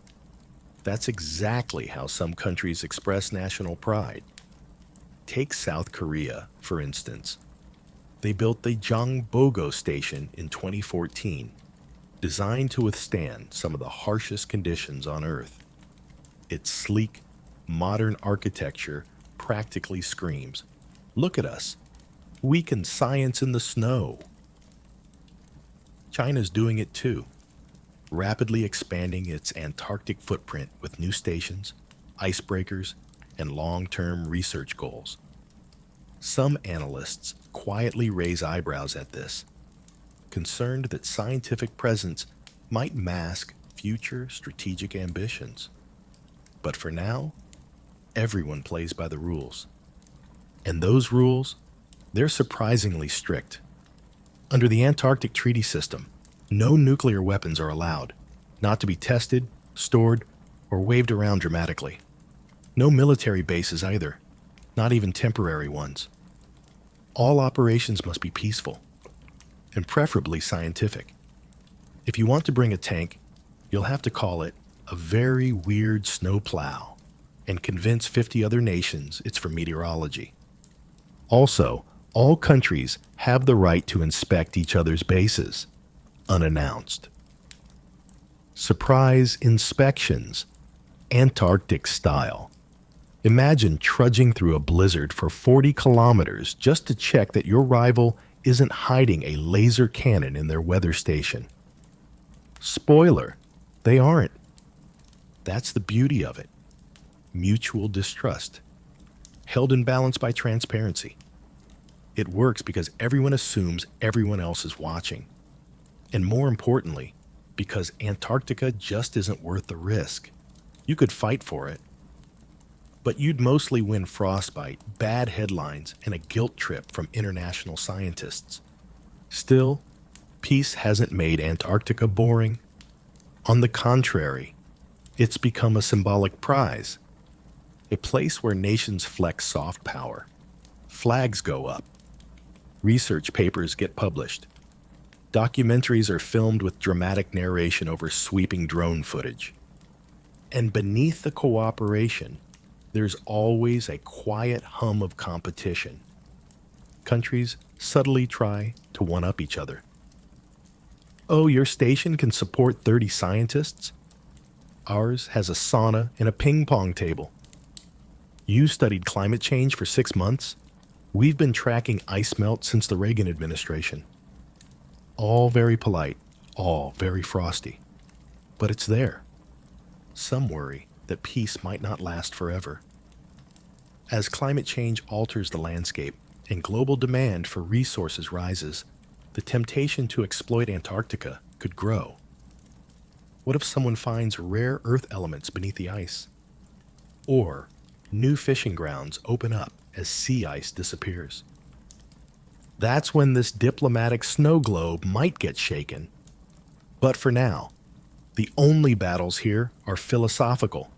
That's exactly how some countries express national pride. Take South Korea, for instance. They built the Jangbogo Station in 2014, designed to withstand some of the harshest conditions on Earth. Its sleek, modern architecture practically screams, "Look at us. We can science in the snow." China's doing it too, rapidly expanding its Antarctic footprint with new stations, icebreakers, and long-term research goals. Some analysts quietly raise eyebrows at this, concerned that scientific presence might mask future strategic ambitions. But for now, everyone plays by the rules. And those rules, they're surprisingly strict. Under the Antarctic Treaty System, no nuclear weapons are allowed, not to be tested, stored, or waved around dramatically. No military bases either, not even temporary ones. All operations must be peaceful, and preferably scientific. If you want to bring a tank, you'll have to call it a very weird snowplow and convince 50 other nations it's for meteorology. Also, all countries have the right to inspect each other's bases. unannounced. Surprise inspections, Antarctic style. Imagine trudging through a blizzard for 40 kilometers just to check that your rival isn't hiding a laser cannon in their weather station. Spoiler, they aren't. That's the beauty of it. Mutual distrust, held in balance by transparency. It works because everyone assumes everyone else is watching. And more importantly, because Antarctica just isn't worth the risk. You could fight for it, but you'd mostly win frostbite, bad headlines, and a guilt trip from international scientists. Still, peace hasn't made Antarctica boring. On the contrary, it's become a symbolic prize, a place where nations flex soft power. Flags go up. Research papers get published. Documentaries are filmed with dramatic narration over sweeping drone footage. And beneath the cooperation, there's always a quiet hum of competition. Countries subtly try to one-up each other. Oh, your station can support 30 scientists? Ours has a sauna and a ping pong table. You studied climate change for 6 months? We've been tracking ice melt since the Reagan administration. All very polite, all very frosty. But it's there. Some worry that peace might not last forever. As climate change alters the landscape and global demand for resources rises, the temptation to exploit Antarctica could grow. What if someone finds rare earth elements beneath the ice? Or new fishing grounds open up as sea ice disappears. That's when this diplomatic snow globe might get shaken. But for now, the only battles here are philosophical.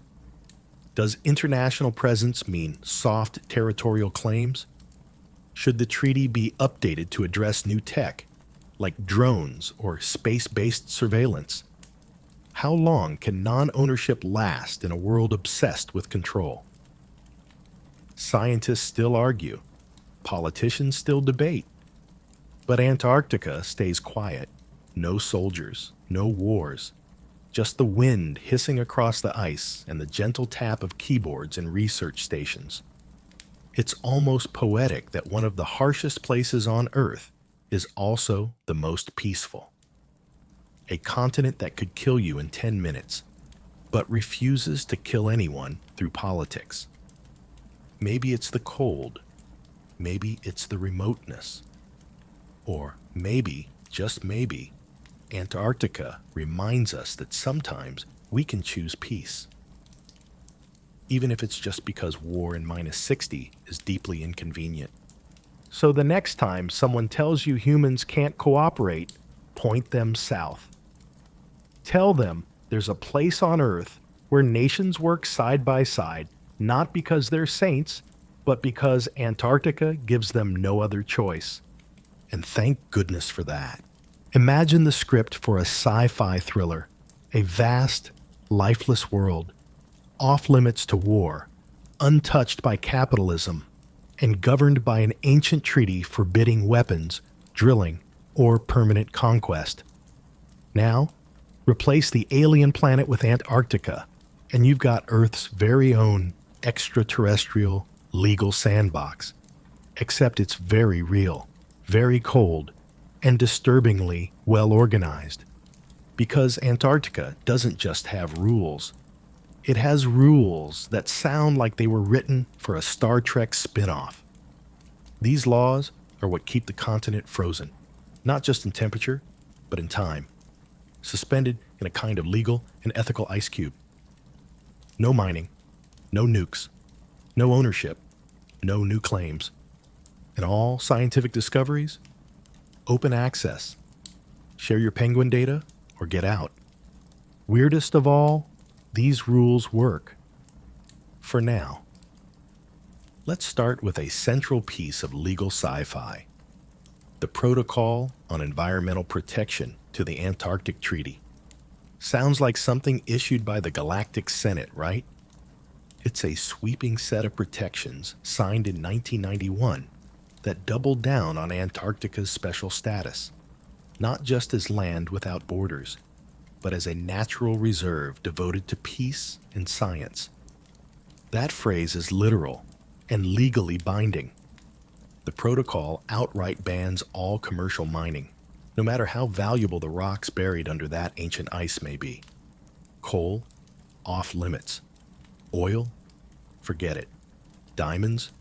Does international presence mean soft territorial claims? Should the treaty be updated to address new tech, like drones or space-based surveillance? How long can non-ownership last in a world obsessed with control? Scientists still argue. Politicians still debate. But Antarctica stays quiet. No soldiers, no wars. Just the wind hissing across the ice and the gentle tap of keyboards in research stations. It's almost poetic that one of the harshest places on Earth is also the most peaceful. A continent that could kill you in 10 minutes, but refuses to kill anyone through politics. Maybe it's the cold. Maybe it's the remoteness. Or maybe, just maybe, Antarctica reminds us that sometimes we can choose peace. Even if it's just because war in -60 is deeply inconvenient. So the next time someone tells you humans can't cooperate, point them south. Tell them there's a place on Earth where nations work side by side, not because they're saints, but because Antarctica gives them no other choice. And thank goodness for that. Imagine the script for a sci-fi thriller, a vast, lifeless world, off limits to war, untouched by capitalism, and governed by an ancient treaty forbidding weapons, drilling, or permanent conquest. Now, replace the alien planet with Antarctica, and you've got Earth's very own extraterrestrial legal sandbox. Except it's very real, very cold, and disturbingly well organized. Because Antarctica doesn't just have rules. It has rules that sound like they were written for a Star Trek spin-off. These laws are what keep the continent frozen, not just in temperature, but in time, suspended in a kind of legal and ethical ice cube. No mining, no nukes, no ownership, no new claims. And all scientific discoveries? Open access. Share your penguin data or get out. Weirdest of all, these rules work. For now. Let's start with a central piece of legal sci-fi. The Protocol on Environmental Protection to the Antarctic Treaty. Sounds like something issued by the Galactic Senate, right? It's a sweeping set of protections signed in 1991 that doubled down on Antarctica's special status. not just as land without borders, but as a natural reserve devoted to peace and science. That phrase is literal and legally binding. The protocol outright bans all commercial mining, no matter how valuable the rocks buried under that ancient ice may be. Coal, off limits. Oil, forget it. Diamonds,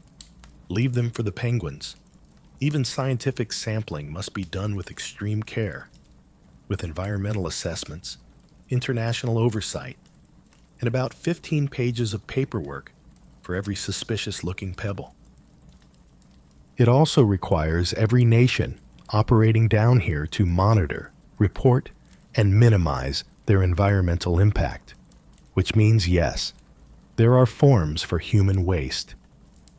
leave them for the penguins. Even scientific sampling must be done with extreme care, with environmental assessments, international oversight, and about 15 pages of paperwork for every suspicious-looking pebble. It also requires every nation operating down here to monitor, report, and minimize their environmental impact, which means, yes, there are forms for human waste.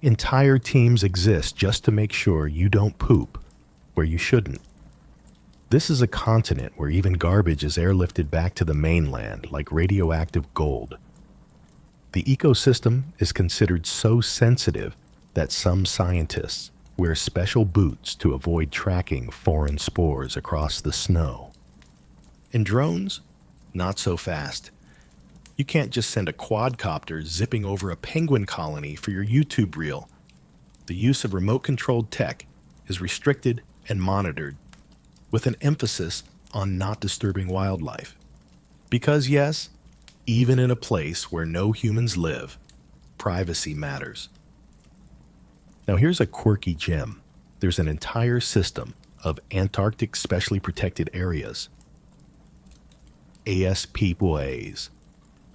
Entire teams exist just to make sure you don't poop where you shouldn't. This is a continent where even garbage is airlifted back to the mainland like radioactive gold. The ecosystem is considered so sensitive that some scientists wear special boots to avoid tracking foreign spores across the snow. And drones? Not so fast. You can't just send a quadcopter zipping over a penguin colony for your YouTube reel. The use of remote-controlled tech is restricted and monitored, with an emphasis on not disturbing wildlife. Because yes, even in a place where no humans live, privacy matters. Now here's a quirky gem. There's an entire system of Antarctic Specially Protected Areas, ASPWAs,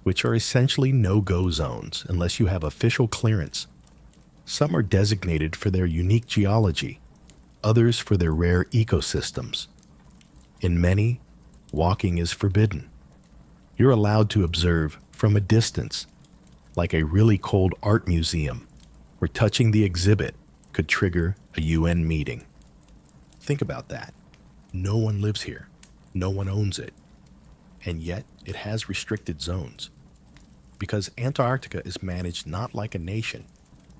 which are essentially no-go zones unless you have official clearance. Some are designated for their unique geology, others for their rare ecosystems. In many, walking is forbidden. You're allowed to observe from a distance, like a really cold art museum, where touching the exhibit could trigger a UN meeting. Think about that. No one lives here. No one owns it. And yet, it has restricted zones. Because Antarctica is managed not like a nation,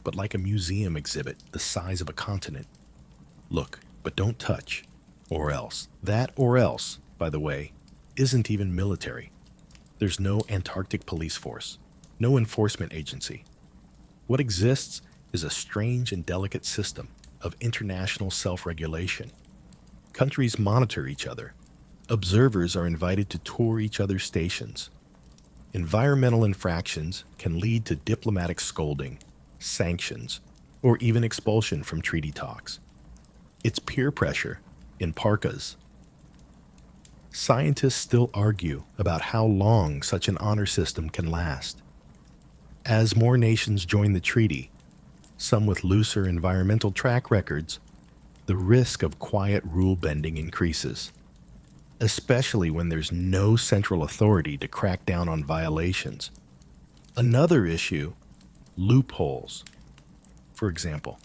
but like a museum exhibit the size of a continent. Look, but don't touch, or else. That or else, by the way, isn't even military. There's no Antarctic police force, no enforcement agency. What exists is a strange and delicate system of international self-regulation. Countries monitor each other. Observers are invited to tour each other's stations. Environmental infractions can lead to diplomatic scolding, sanctions, or even expulsion from treaty talks. It's peer pressure in parkas. Scientists still argue about how long such an honor system can last. As more nations join the treaty, some with looser environmental track records, the risk of quiet rule bending increases, especially when there's no central authority to crack down on violations. Another issue, loopholes. For example,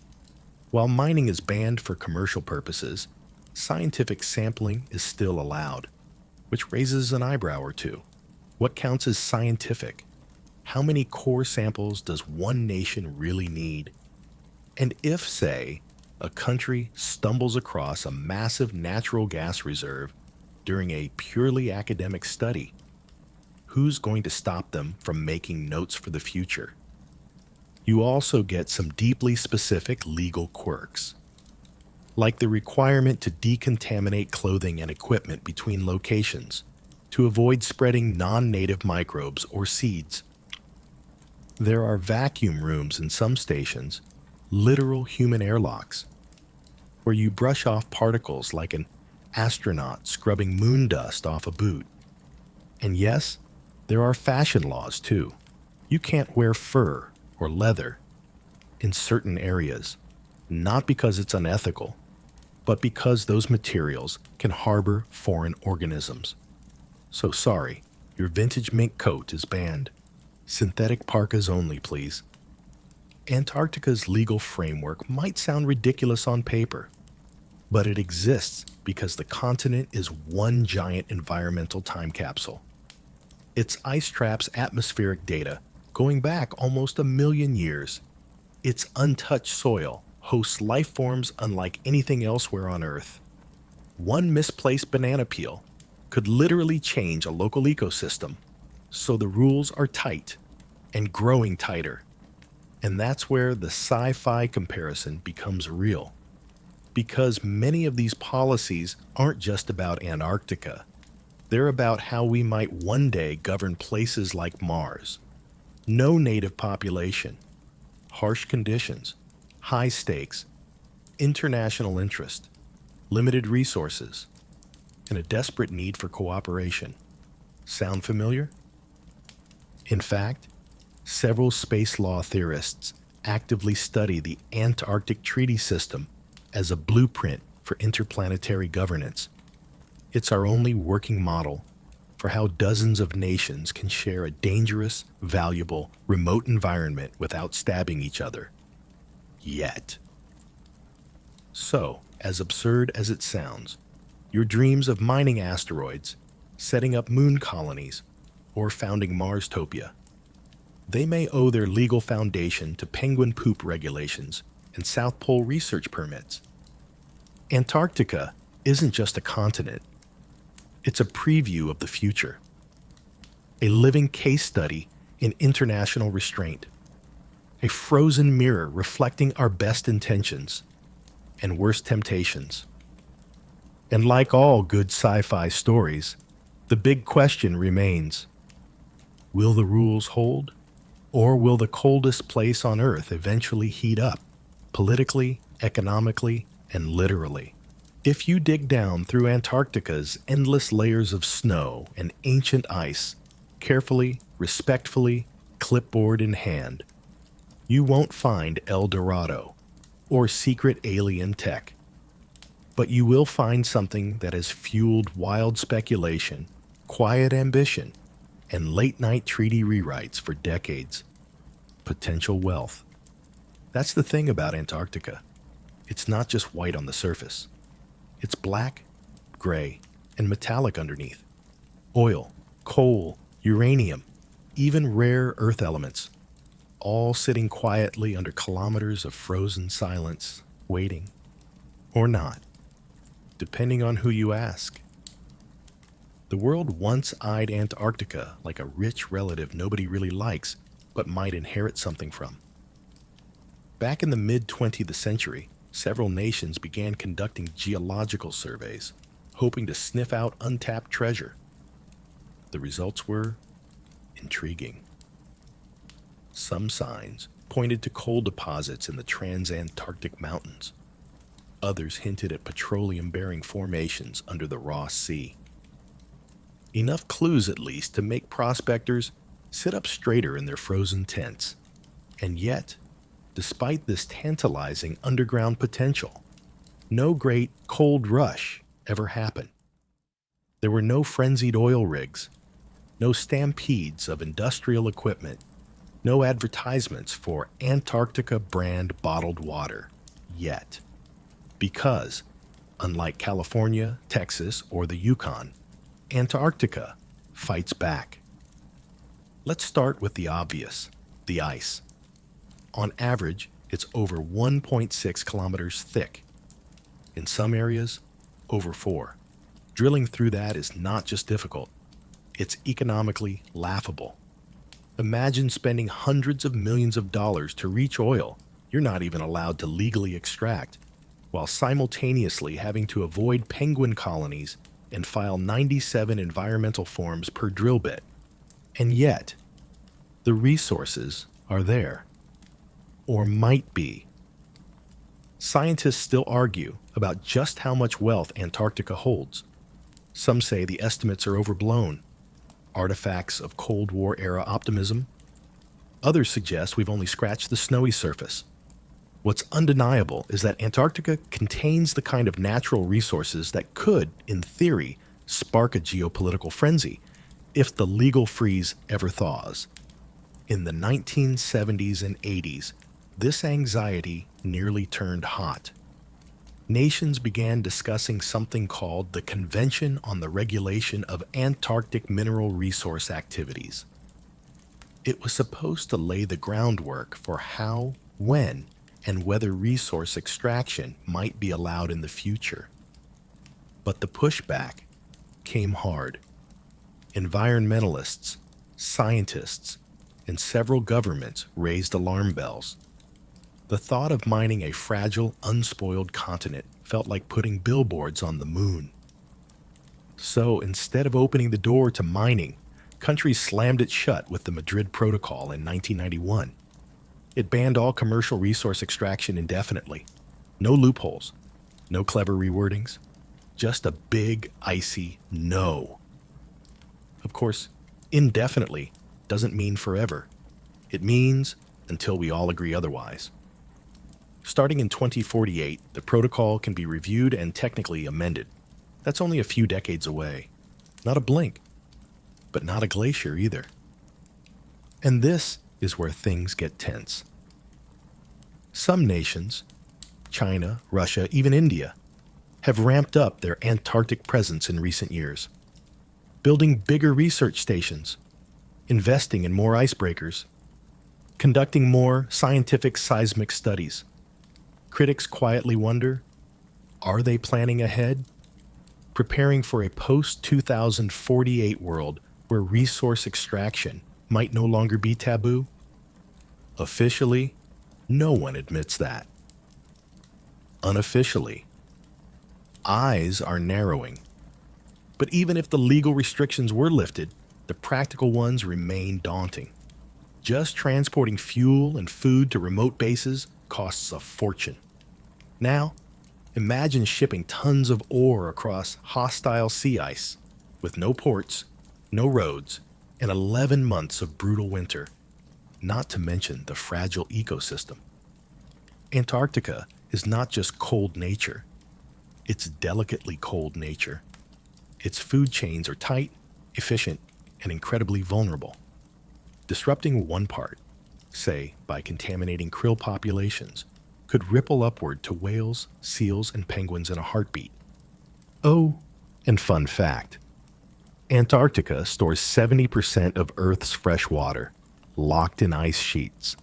while mining is banned for commercial purposes, scientific sampling is still allowed, which raises an eyebrow or two. What counts as scientific? How many core samples does one nation really need? And if, say, a country stumbles across a massive natural gas reserve during a purely academic study, who's going to stop them from making notes for the future? You also get some deeply specific legal quirks, like the requirement to decontaminate clothing and equipment between locations to avoid spreading non-native microbes or seeds. There are vacuum rooms in some stations, literal human airlocks, where you brush off particles like an astronaut scrubbing moon dust off a boot. And yes, there are fashion laws too. You can't wear fur or leather in certain areas, not because it's unethical, but because those materials can harbor foreign organisms. So sorry, your vintage mink coat is banned. Synthetic parkas only, please. Antarctica's legal framework might sound ridiculous on paper, but it exists because the continent is one giant environmental time capsule. Its ice traps atmospheric data going back almost 1 million years. Its untouched soil hosts life forms unlike anything elsewhere on Earth. One misplaced banana peel could literally change a local ecosystem, so the rules are tight and growing tighter. And that's where the sci-fi comparison becomes real. Because many of these policies aren't just about Antarctica. They're about how we might one day govern places like Mars. No native population, harsh conditions, high stakes, international interest, limited resources, and a desperate need for cooperation. Sound familiar? In fact, several space law theorists actively study the Antarctic Treaty System as a blueprint for interplanetary governance. It's our only working model for how dozens of nations can share a dangerous, valuable, remote environment without stabbing each other. Yet. So, as absurd as it sounds, your dreams of mining asteroids, setting up moon colonies, or founding Marstopia, they may owe their legal foundation to penguin poop regulations and South Pole research permits. Antarctica isn't just a continent. It's a preview of the future. A living case study in international restraint. A frozen mirror reflecting our best intentions and worst temptations. And like all good sci-fi stories, the big question remains, will the rules hold? Or will the coldest place on Earth eventually heat up, politically, economically, and literally? If you dig down through Antarctica's endless layers of snow and ancient ice, carefully, respectfully, clipboard in hand, you won't find El Dorado or secret alien tech. But you will find something that has fueled wild speculation, quiet ambition, and late-night treaty rewrites for decades. Potential wealth. That's the thing about Antarctica. It's not just white on the surface. It's black, gray, and metallic underneath. Oil, coal, uranium, even rare earth elements, all sitting quietly under kilometers of frozen silence, waiting. Or not, depending on who you ask. The world once eyed Antarctica like a rich relative nobody really likes, but might inherit something from. Back in the mid-20th century, several nations began conducting geological surveys, hoping to sniff out untapped treasure. The results were intriguing. Some signs pointed to coal deposits in the Transantarctic Mountains. Others hinted at petroleum-bearing formations under the Ross Sea. Enough clues, at least, to make prospectors sit up straighter in their frozen tents. And yet, despite this tantalizing underground potential, no great cold rush ever happened. There were no frenzied oil rigs, no stampedes of industrial equipment, no advertisements for Antarctica brand bottled water, yet. Because, unlike California, Texas, or the Yukon, Antarctica fights back. Let's start with the obvious, the ice. On average, it's over 1.6 kilometers thick. In some areas, over 4. Drilling through that is not just difficult, it's economically laughable. Imagine spending hundreds of millions of dollars to reach oil you're not even allowed to legally extract, while simultaneously having to avoid penguin colonies and file 97 environmental forms per drill bit. And yet, the resources are there. Or might be. Scientists still argue about just how much wealth Antarctica holds. Some say the estimates are overblown, artifacts of Cold War-era optimism. Others suggest we've only scratched the snowy surface. What's undeniable is that Antarctica contains the kind of natural resources that could, in theory, spark a geopolitical frenzy if the legal freeze ever thaws. In the 1970s and 80s, this anxiety nearly turned hot. Nations began discussing something called the Convention on the Regulation of Antarctic Mineral Resource Activities. It was supposed to lay the groundwork for how, when, and whether resource extraction might be allowed in the future. But the pushback came hard. Environmentalists, scientists, and several governments raised alarm bells. The thought of mining a fragile, unspoiled continent felt like putting billboards on the moon. So instead of opening the door to mining, countries slammed it shut with the Madrid Protocol in 1991. It banned all commercial resource extraction indefinitely. No loopholes, no clever rewordings, just a big, icy no. Of course, indefinitely doesn't mean forever. It means until we all agree otherwise. Starting in 2048, the protocol can be reviewed and technically amended. That's only a few decades away. Not a blink, but not a glacier either. And this is where things get tense. Some nations, China, Russia, even India, have ramped up their Antarctic presence in recent years, building bigger research stations, investing in more icebreakers, conducting more scientific seismic studies. Critics quietly wonder, are they planning ahead? Preparing for a post-2048 world where resource extraction might no longer be taboo? Officially, no one admits that. Unofficially, eyes are narrowing. But even if the legal restrictions were lifted, the practical ones remain daunting. Just transporting fuel and food to remote bases costs a fortune. Now, imagine shipping tons of ore across hostile sea ice with no ports, no roads, and 11 months of brutal winter, not to mention the fragile ecosystem. Antarctica is not just cold nature, it's delicately cold nature. Its food chains are tight, efficient, and incredibly vulnerable. Disrupting one part, say by contaminating krill populations, could ripple upward to whales, seals, and penguins in a heartbeat. Oh, and fun fact, Antarctica stores 70% of Earth's fresh water, locked in ice sheets.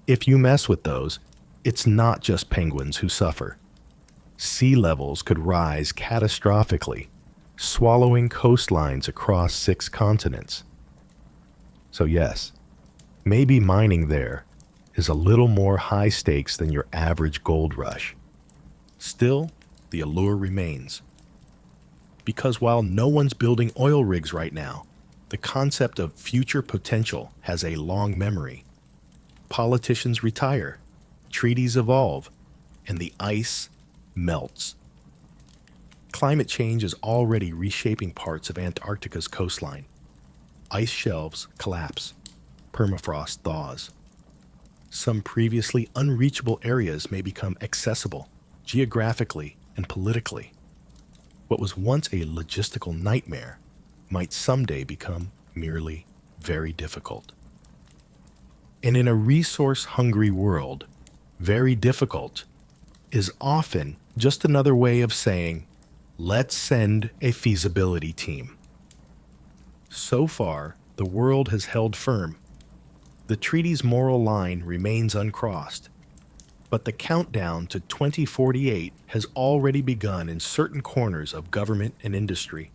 If you mess with those, it's not just penguins who suffer. Sea levels could rise catastrophically, swallowing coastlines across 6 continents. So yes, maybe mining there is a little more high stakes than your average gold rush. Still, the allure remains. Because while no one's building oil rigs right now, the concept of future potential has a long memory. Politicians retire, treaties evolve, and the ice melts. Climate change is already reshaping parts of Antarctica's coastline. Ice shelves collapse, permafrost thaws. Some previously unreachable areas may become accessible, geographically and politically. What was once a logistical nightmare might someday become merely very difficult. And in a resource-hungry world, very difficult is often just another way of saying, let's send a feasibility team. So far, the world has held firm. The treaty's moral line remains uncrossed, but the countdown to 2048 has already begun in certain corners of government and industry.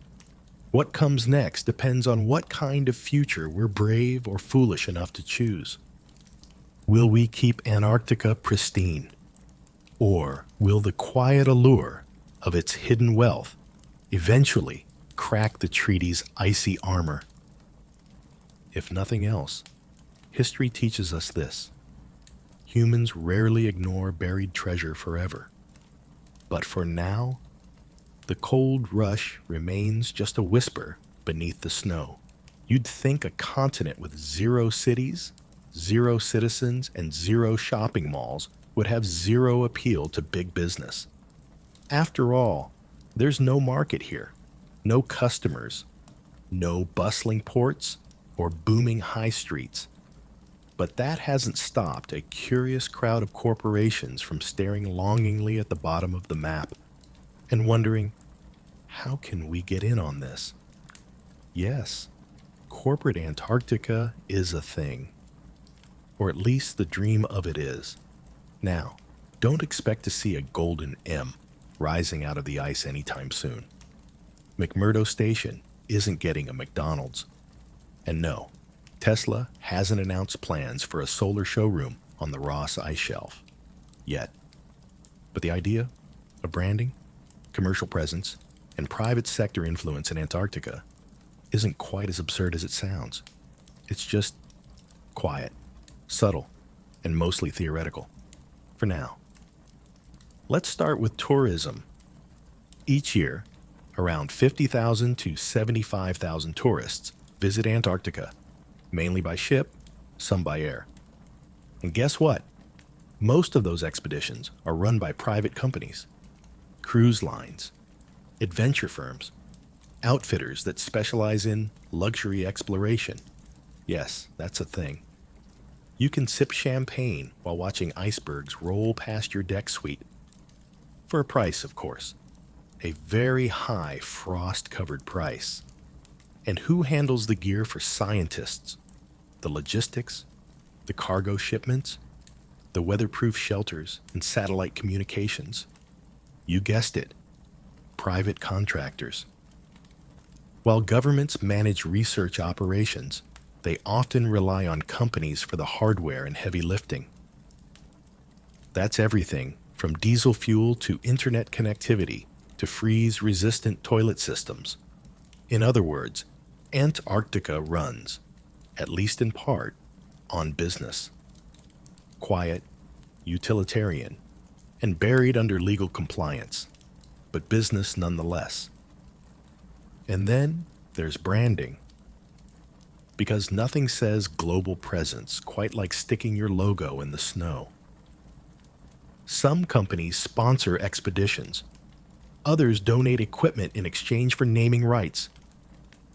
What comes next depends on what kind of future we're brave or foolish enough to choose. Will we keep Antarctica pristine? Or will the quiet allure of its hidden wealth eventually crack the treaty's icy armor? If nothing else, history teaches us this. Humans rarely ignore buried treasure forever. But for now, the cold rush remains just a whisper beneath the snow. You'd think a continent with 0 cities, 0 citizens, and 0 shopping malls would have 0 appeal to big business. After all, there's no market here, no customers, no bustling ports or booming high streets. But that hasn't stopped a curious crowd of corporations from staring longingly at the bottom of the map and wondering, how can we get in on this? Yes, corporate Antarctica is a thing. Or at least the dream of it is. Now, don't expect to see a golden M rising out of the ice anytime soon. McMurdo Station isn't getting a McDonald's. And no, Tesla hasn't announced plans for a solar showroom on the Ross Ice Shelf yet. But the idea of branding, commercial presence, and private sector influence in Antarctica isn't quite as absurd as it sounds. It's just quiet, subtle, and mostly theoretical. For now. Let's start with tourism. Each year, around 50,000 to 75,000 tourists visit Antarctica, mainly by ship, some by air. And guess what? Most of those expeditions are run by private companies, cruise lines, adventure firms, outfitters that specialize in luxury exploration. Yes, that's a thing. You can sip champagne while watching icebergs roll past your deck suite. For a price, of course. A very high frost-covered price. And who handles the gear for scientists? The logistics, the cargo shipments, the weatherproof shelters and satellite communications. You guessed it, private contractors. While governments manage research operations, they often rely on companies for the hardware and heavy lifting. That's everything from diesel fuel to internet connectivity to freeze-resistant toilet systems. In other words, Antarctica runs, at least in part, on business. Quiet, utilitarian, and buried under legal compliance, but business nonetheless. And then there's branding. Because nothing says global presence quite like sticking your logo in the snow. Some companies sponsor expeditions. Others donate equipment in exchange for naming rights.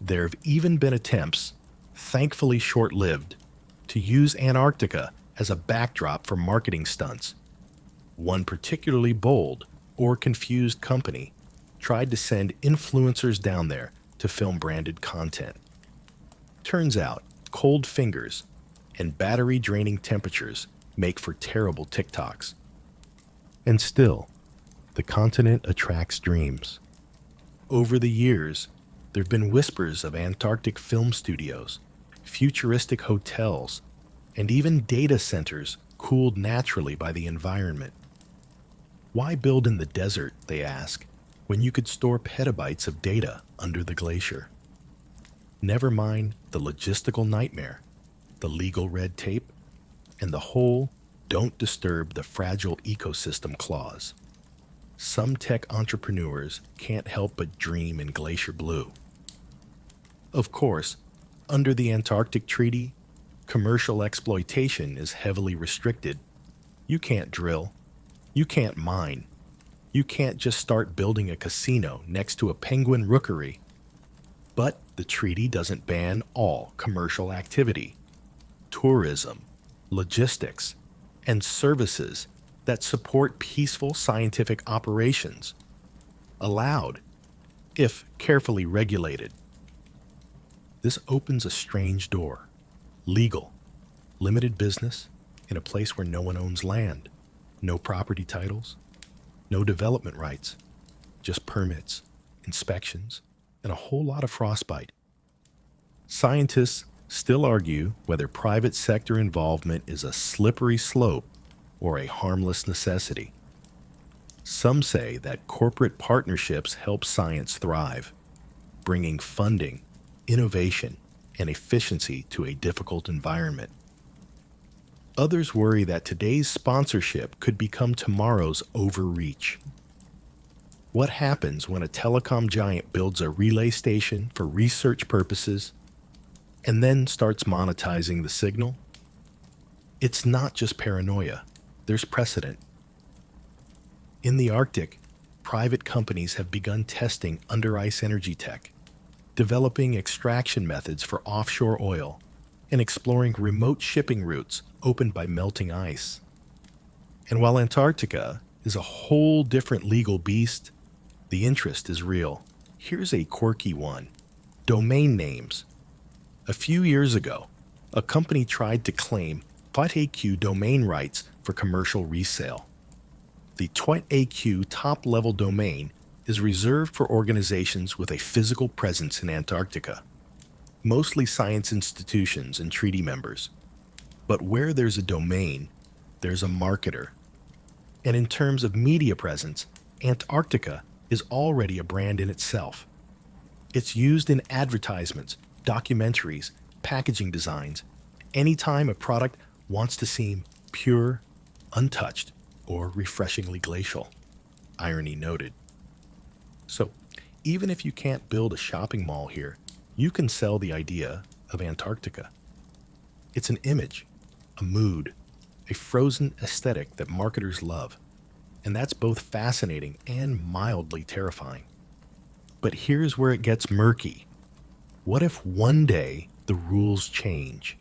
There have even been attempts, thankfully short-lived, to use Antarctica as a backdrop for marketing stunts. One particularly bold or confused company tried to send influencers down there to film branded content. Turns out, cold fingers and battery-draining temperatures make for terrible TikToks. And still, the continent attracts dreams. Over the years, there have been whispers of Antarctic film studios, futuristic hotels, and even data centers cooled naturally by the environment. Why build in the desert, they ask, when you could store petabytes of data under the glacier? Never mind the logistical nightmare, the legal red tape, and the whole "don't disturb the fragile ecosystem" clause. Some tech entrepreneurs can't help but dream in glacier blue. Of course, under the Antarctic Treaty, commercial exploitation is heavily restricted. You can't drill. You can't mine. You can't just start building a casino next to a penguin rookery. But the treaty doesn't ban all commercial activity. Tourism, logistics, and services that support peaceful scientific operations. Allowed, if carefully regulated. This opens a strange door. Legal, limited business in a place where no one owns land, no property titles, no development rights, just permits, inspections, and a whole lot of frostbite. Scientists still argue whether private sector involvement is a slippery slope or a harmless necessity. Some say that corporate partnerships help science thrive, bringing funding, innovation, and efficiency to a difficult environment. Others worry that today's sponsorship could become tomorrow's overreach. What happens when a telecom giant builds a relay station for research purposes and then starts monetizing the signal? It's not just paranoia. There's precedent. In the Arctic, private companies have begun testing under-ice energy tech, developing extraction methods for offshore oil, and exploring remote shipping routes opened by melting ice. And while Antarctica is a whole different legal beast, the interest is real. Here's a quirky one. Domain names. A few years ago, a company tried to claim .aq domain rights for commercial resale. The TWET-AQ top-level domain is reserved for organizations with a physical presence in Antarctica, mostly science institutions and treaty members. But where there's a domain, there's a marketer. And in terms of media presence, Antarctica is already a brand in itself. It's used in advertisements, documentaries, packaging designs, anytime a product wants to seem pure, untouched, or refreshingly glacial. Irony noted. So, even if you can't build a shopping mall here, you can sell the idea of Antarctica. It's an image, a mood, a frozen aesthetic that marketers love. And that's both fascinating and mildly terrifying. But here's where it gets murky. What if one day the rules change?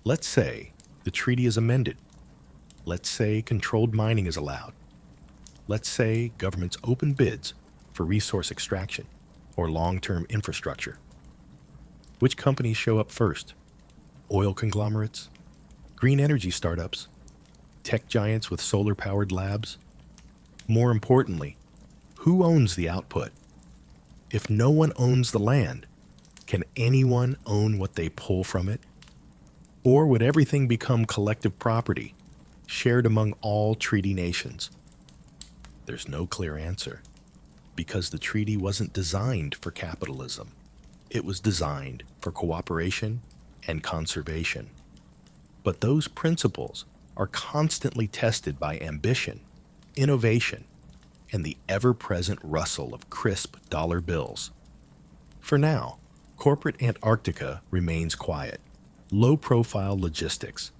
Let's say the treaty is amended. Let's say controlled mining is allowed. Let's say governments open bids for resource extraction or long-term infrastructure. Which companies show up first? Oil conglomerates? Green energy startups? Tech giants with solar-powered labs? More importantly, who owns the output? If no one owns the land, can anyone own what they pull from it? Or would everything become collective property, shared among all treaty nations? There's no clear answer, because the treaty wasn't designed for capitalism. It was designed for cooperation and conservation. But those principles are constantly tested by ambition, innovation, and the ever-present rustle of crisp dollar bills. For now, corporate Antarctica remains quiet. Low-profile logistics,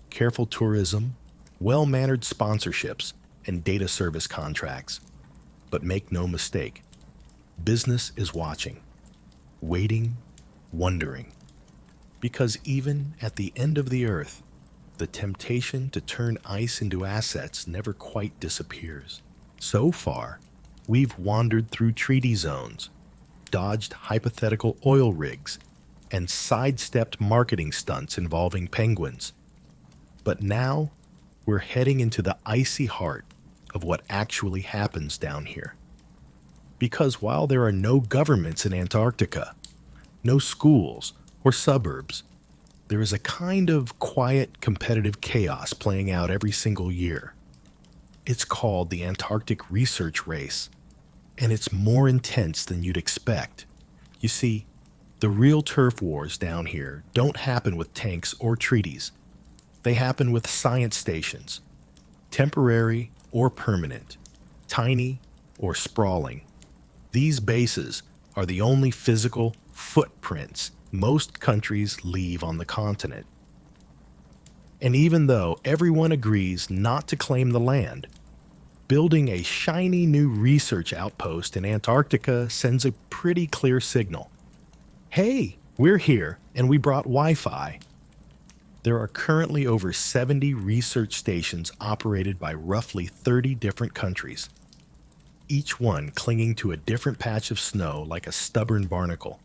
careful tourism, well-mannered sponsorships, and data service contracts. But make no mistake, business is watching, waiting, wondering. Because even at the end of the earth, the temptation to turn ice into assets never quite disappears. So far, we've wandered through treaty zones, dodged hypothetical oil rigs, and sidestepped marketing stunts involving penguins. But now, we're heading into the icy heart of what actually happens down here. Because while there are no governments in Antarctica, no schools or suburbs, there is a kind of quiet competitive chaos playing out every single year. It's called the Antarctic Research Race, and it's more intense than you'd expect. You see, the real turf wars down here don't happen with tanks or treaties. They happen with science stations, temporary or permanent, tiny or sprawling. These bases are the only physical footprints most countries leave on the continent. And even though everyone agrees not to claim the land, building a shiny new research outpost in Antarctica sends a pretty clear signal. Hey, we're here and we brought Wi-Fi. There are currently over 70 research stations operated by roughly 30 different countries, each one clinging to a different patch of snow like a stubborn barnacle.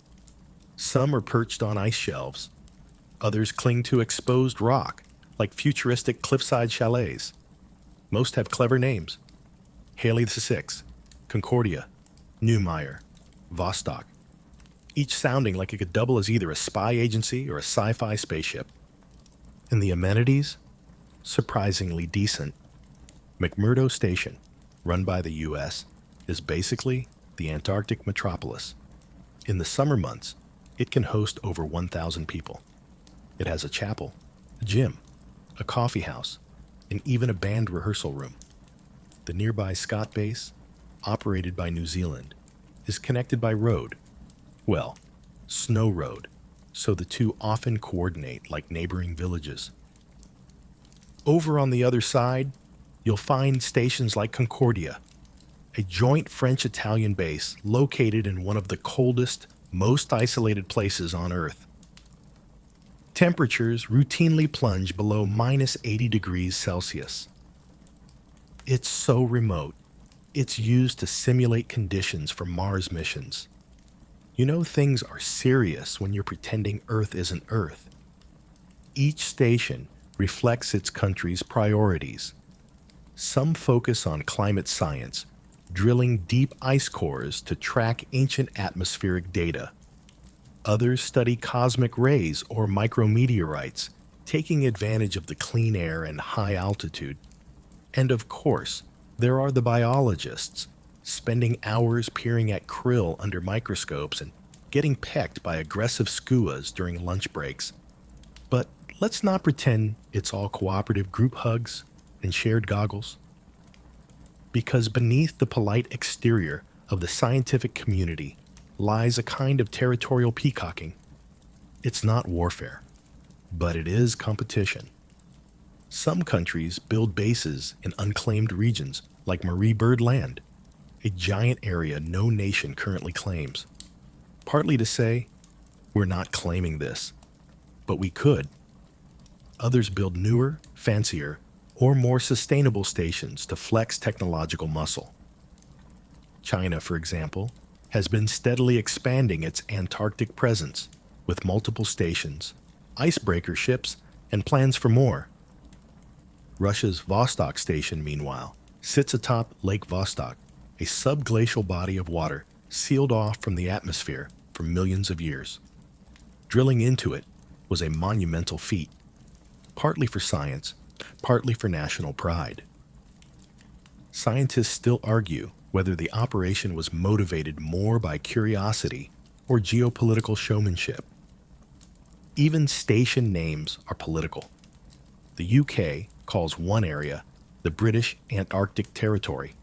Some are perched on ice shelves. Others cling to exposed rock, like futuristic cliffside chalets. Most have clever names: Haley the Six, Concordia, Neumayer, Vostok, each sounding like it could double as either a spy agency or a sci-fi spaceship. And the amenities? Surprisingly decent. McMurdo Station, run by the U.S., is basically the Antarctic metropolis. In the summer months, it can host over 1,000 people. It has a chapel, a gym, a coffee house, and even a band rehearsal room. The nearby Scott Base, operated by New Zealand, is connected by road. Well, snow road, so the two often coordinate like neighboring villages. Over on the other side, you'll find stations like Concordia, a joint French-Italian base located in one of the coldest, most isolated places on Earth. Temperatures routinely plunge below minus 80 degrees Celsius. It's so remote, it's used to simulate conditions for Mars missions. You know, things are serious when you're pretending Earth isn't Earth. Each station reflects its country's priorities. Some focus on climate science, drilling deep ice cores to track ancient atmospheric data. Others study cosmic rays or micrometeorites, taking advantage of the clean air and high altitude. And of course, there are the biologists, spending hours peering at krill under microscopes and getting pecked by aggressive skuas during lunch breaks. But let's not pretend it's all cooperative group hugs and shared goggles. Because beneath the polite exterior of the scientific community lies a kind of territorial peacocking. It's not warfare, but it is competition. Some countries build bases in unclaimed regions like Marie Byrd Land, a giant area no nation currently claims, partly to say, we're not claiming this, but we could. Others build newer, fancier, or more sustainable stations to flex technological muscle. China, for example, has been steadily expanding its Antarctic presence with multiple stations, icebreaker ships, and plans for more. Russia's Vostok station, meanwhile, sits atop Lake Vostok, a subglacial body of water sealed off from the atmosphere for millions of years. Drilling into it was a monumental feat, partly for science, partly for national pride. Scientists still argue whether the operation was motivated more by curiosity or geopolitical showmanship. Even station names are political. The UK calls one area the British Antarctic Territory.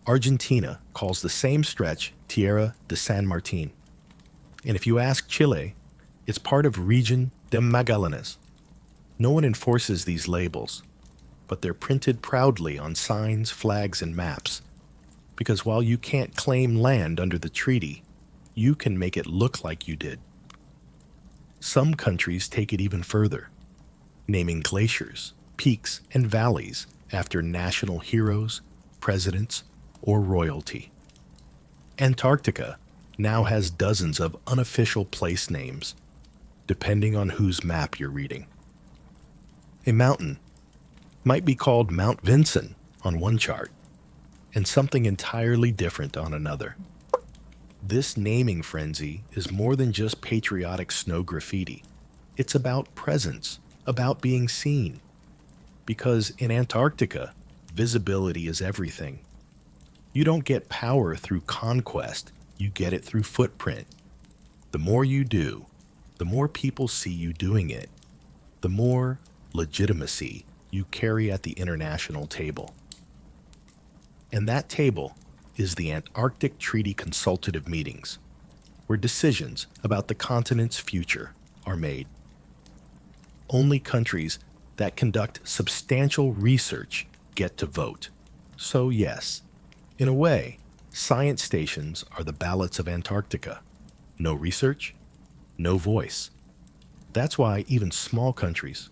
Argentina calls the same stretch Tierra de San Martin. And if you ask Chile, it's part of Region de Magallanes. No one enforces these labels, but they're printed proudly on signs, flags, and maps. Because while you can't claim land under the treaty, you can make it look like you did. Some countries take it even further, naming glaciers, peaks, and valleys after national heroes, presidents, or royalty. Antarctica now has dozens of unofficial place names, depending on whose map you're reading. A mountain might be called Mount Vinson on one chart, and something entirely different on another. This naming frenzy is more than just patriotic snow graffiti. It's about presence, about being seen. Because in Antarctica, visibility is everything. You don't get power through conquest, you get it through footprint. The more you do, the more people see you doing it, the more legitimacy you carry at the international table. And that table is the Antarctic Treaty Consultative Meetings, where decisions about the continent's future are made. Only countries that conduct substantial research get to vote. So yes, in a way, science stations are the ballots of Antarctica. No research, no voice. That's why even small countries,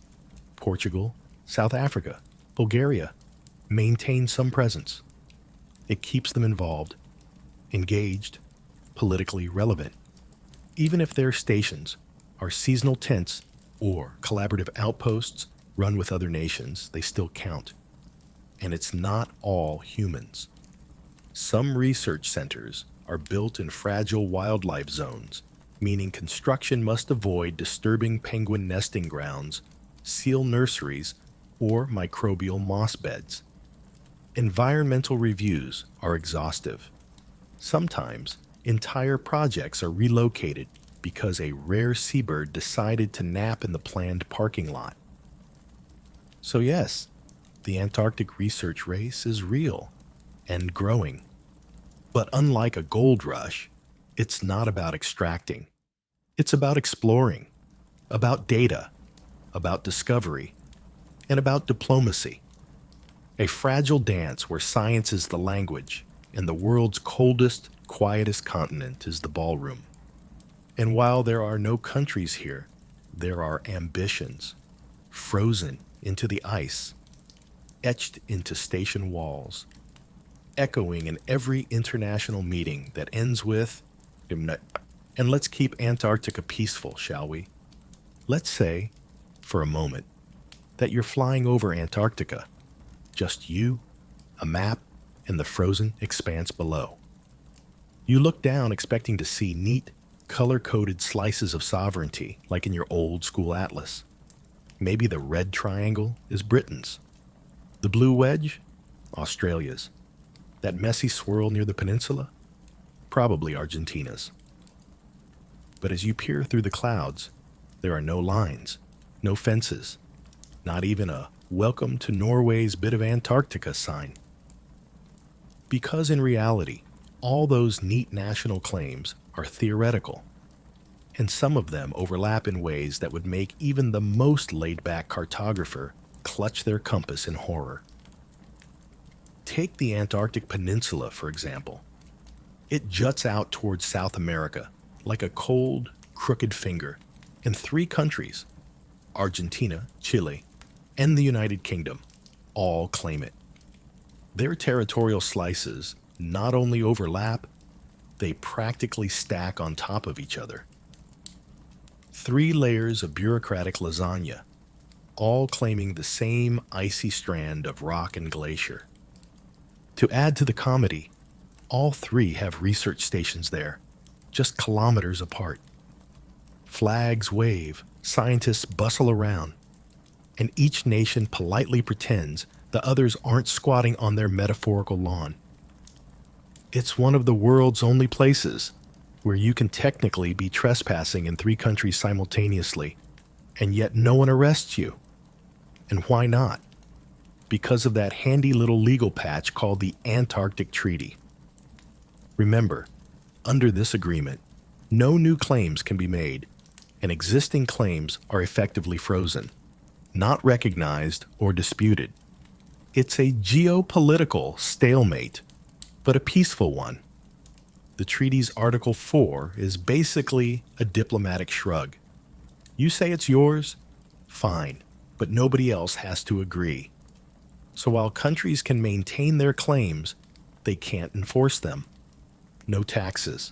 Portugal, South Africa, Bulgaria, maintain some presence. It keeps them involved, engaged, politically relevant. Even if their stations are seasonal tents or collaborative outposts run with other nations, they still count. And it's not all humans. Some research centers are built in fragile wildlife zones, meaning construction must avoid disturbing penguin nesting grounds, seal nurseries, or microbial moss beds. Environmental reviews are exhaustive. Sometimes, entire projects are relocated because a rare seabird decided to nap in the planned parking lot. So yes, the Antarctic research race is real and growing. But unlike a gold rush, it's not about extracting. It's about exploring, about data, about discovery, and about diplomacy. A fragile dance where science is the language and the world's coldest, quietest continent is the ballroom. And while there are no countries here, there are ambitions, frozen into the ice, etched into station walls, echoing in every international meeting that ends with, and let's keep Antarctica peaceful, shall we? Let's say, for a moment, that you're flying over Antarctica. Just you, a map, and the frozen expanse below. You look down expecting to see neat, color-coded slices of sovereignty like in your old-school atlas. Maybe the red triangle is Britain's. The blue wedge? Australia's. That messy swirl near the peninsula? Probably Argentina's. But as you peer through the clouds, there are no lines, no fences, not even a "Welcome to Norway's bit of Antarctica" sign. Because in reality, all those neat national claims are theoretical, and some of them overlap in ways that would make even the most laid-back cartographer clutch their compass in horror. Take the Antarctic Peninsula, for example. It juts out towards South America like a cold, crooked finger, and 3 countries, Argentina, Chile, and the United Kingdom, all claim it. Their territorial slices not only overlap, they practically stack on top of each other. 3 layers of bureaucratic lasagna, all claiming the same icy strand of rock and glacier. To add to the comedy, all 3 have research stations there, just kilometers apart. Flags wave, scientists bustle around, and each nation politely pretends the others aren't squatting on their metaphorical lawn. It's one of the world's only places where you can technically be trespassing in 3 countries simultaneously, and yet no one arrests you. And why not? Because of that handy little legal patch called the Antarctic Treaty. Remember, under this agreement, no new claims can be made, and existing claims are effectively frozen, not recognized or disputed. It's a geopolitical stalemate, but a peaceful one. The treaty's Article 4 is basically a diplomatic shrug. You say it's yours? Fine, but nobody else has to agree. So while countries can maintain their claims, they can't enforce them. No taxes,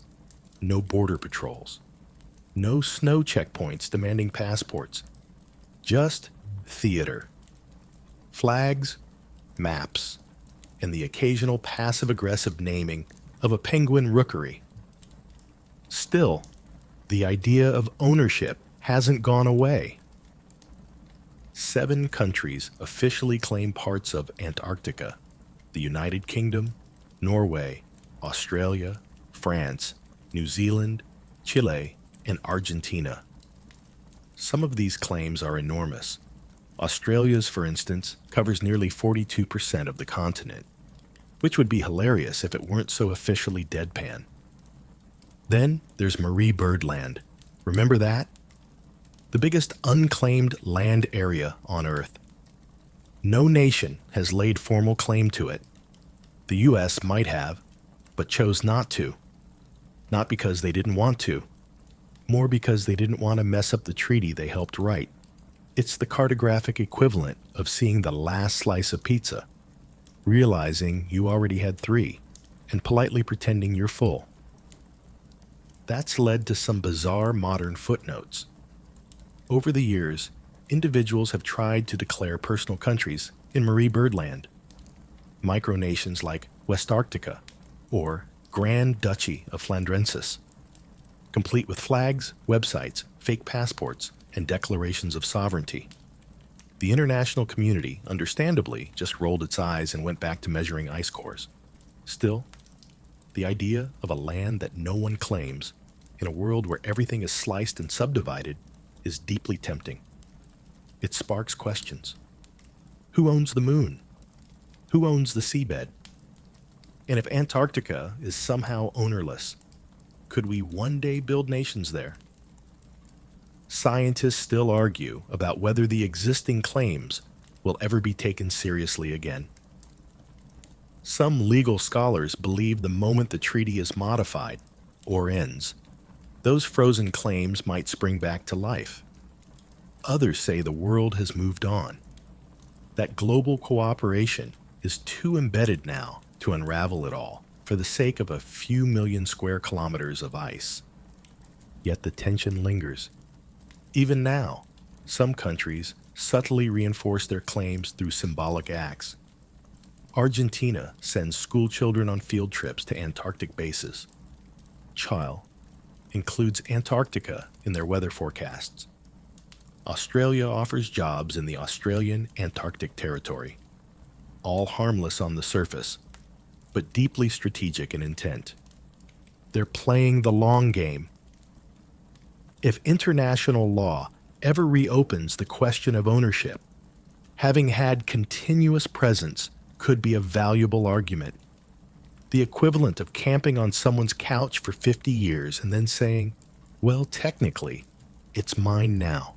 no border patrols, no snow checkpoints demanding passports, just theater. Flags, maps, and the occasional passive-aggressive naming of a penguin rookery. Still, the idea of ownership hasn't gone away. 7 countries officially claim parts of Antarctica: the United Kingdom, Norway, Australia, France, New Zealand, Chile, and Argentina. Some of these claims are enormous. Australia's, for instance, covers nearly 42% of the continent, which would be hilarious if it weren't so officially deadpan. Then there's Marie Byrd Land. Remember that? The biggest unclaimed land area on Earth. No nation has laid formal claim to it. The U.S. might have, but chose not to. Not because they didn't want to, more because they didn't want to mess up the treaty they helped write. It's the cartographic equivalent of seeing the last slice of pizza, realizing you already had 3, and politely pretending you're full. That's led to some bizarre modern footnotes. Over the years, individuals have tried to declare personal countries in Marie Byrd Land. Micronations like West Arctica or Grand Duchy of Flandrensis, complete with flags, websites, fake passports, and declarations of sovereignty. The international community, understandably, just rolled its eyes and went back to measuring ice cores. Still, the idea of a land that no one claims, in a world where everything is sliced and subdivided, is deeply tempting. It sparks questions. Who owns the moon? Who owns the seabed? And if Antarctica is somehow ownerless, could we one day build nations there? Scientists still argue about whether the existing claims will ever be taken seriously again. Some legal scholars believe the moment the treaty is modified, or ends, those frozen claims might spring back to life. Others say the world has moved on, that global cooperation is too embedded now to unravel it all for the sake of a few million square kilometers of ice. Yet the tension lingers. Even now, some countries subtly reinforce their claims through symbolic acts, Argentina sends school children on field trips to Antarctic bases. Chile includes Antarctica in their weather forecasts. Australia offers jobs in the Australian Antarctic Territory, all harmless on the surface, but deeply strategic in intent. They're playing the long game. If international law ever reopens the question of ownership, having had continuous presence could be a valuable argument. The equivalent of camping on someone's couch for 50 years and then saying, well, technically, it's mine now.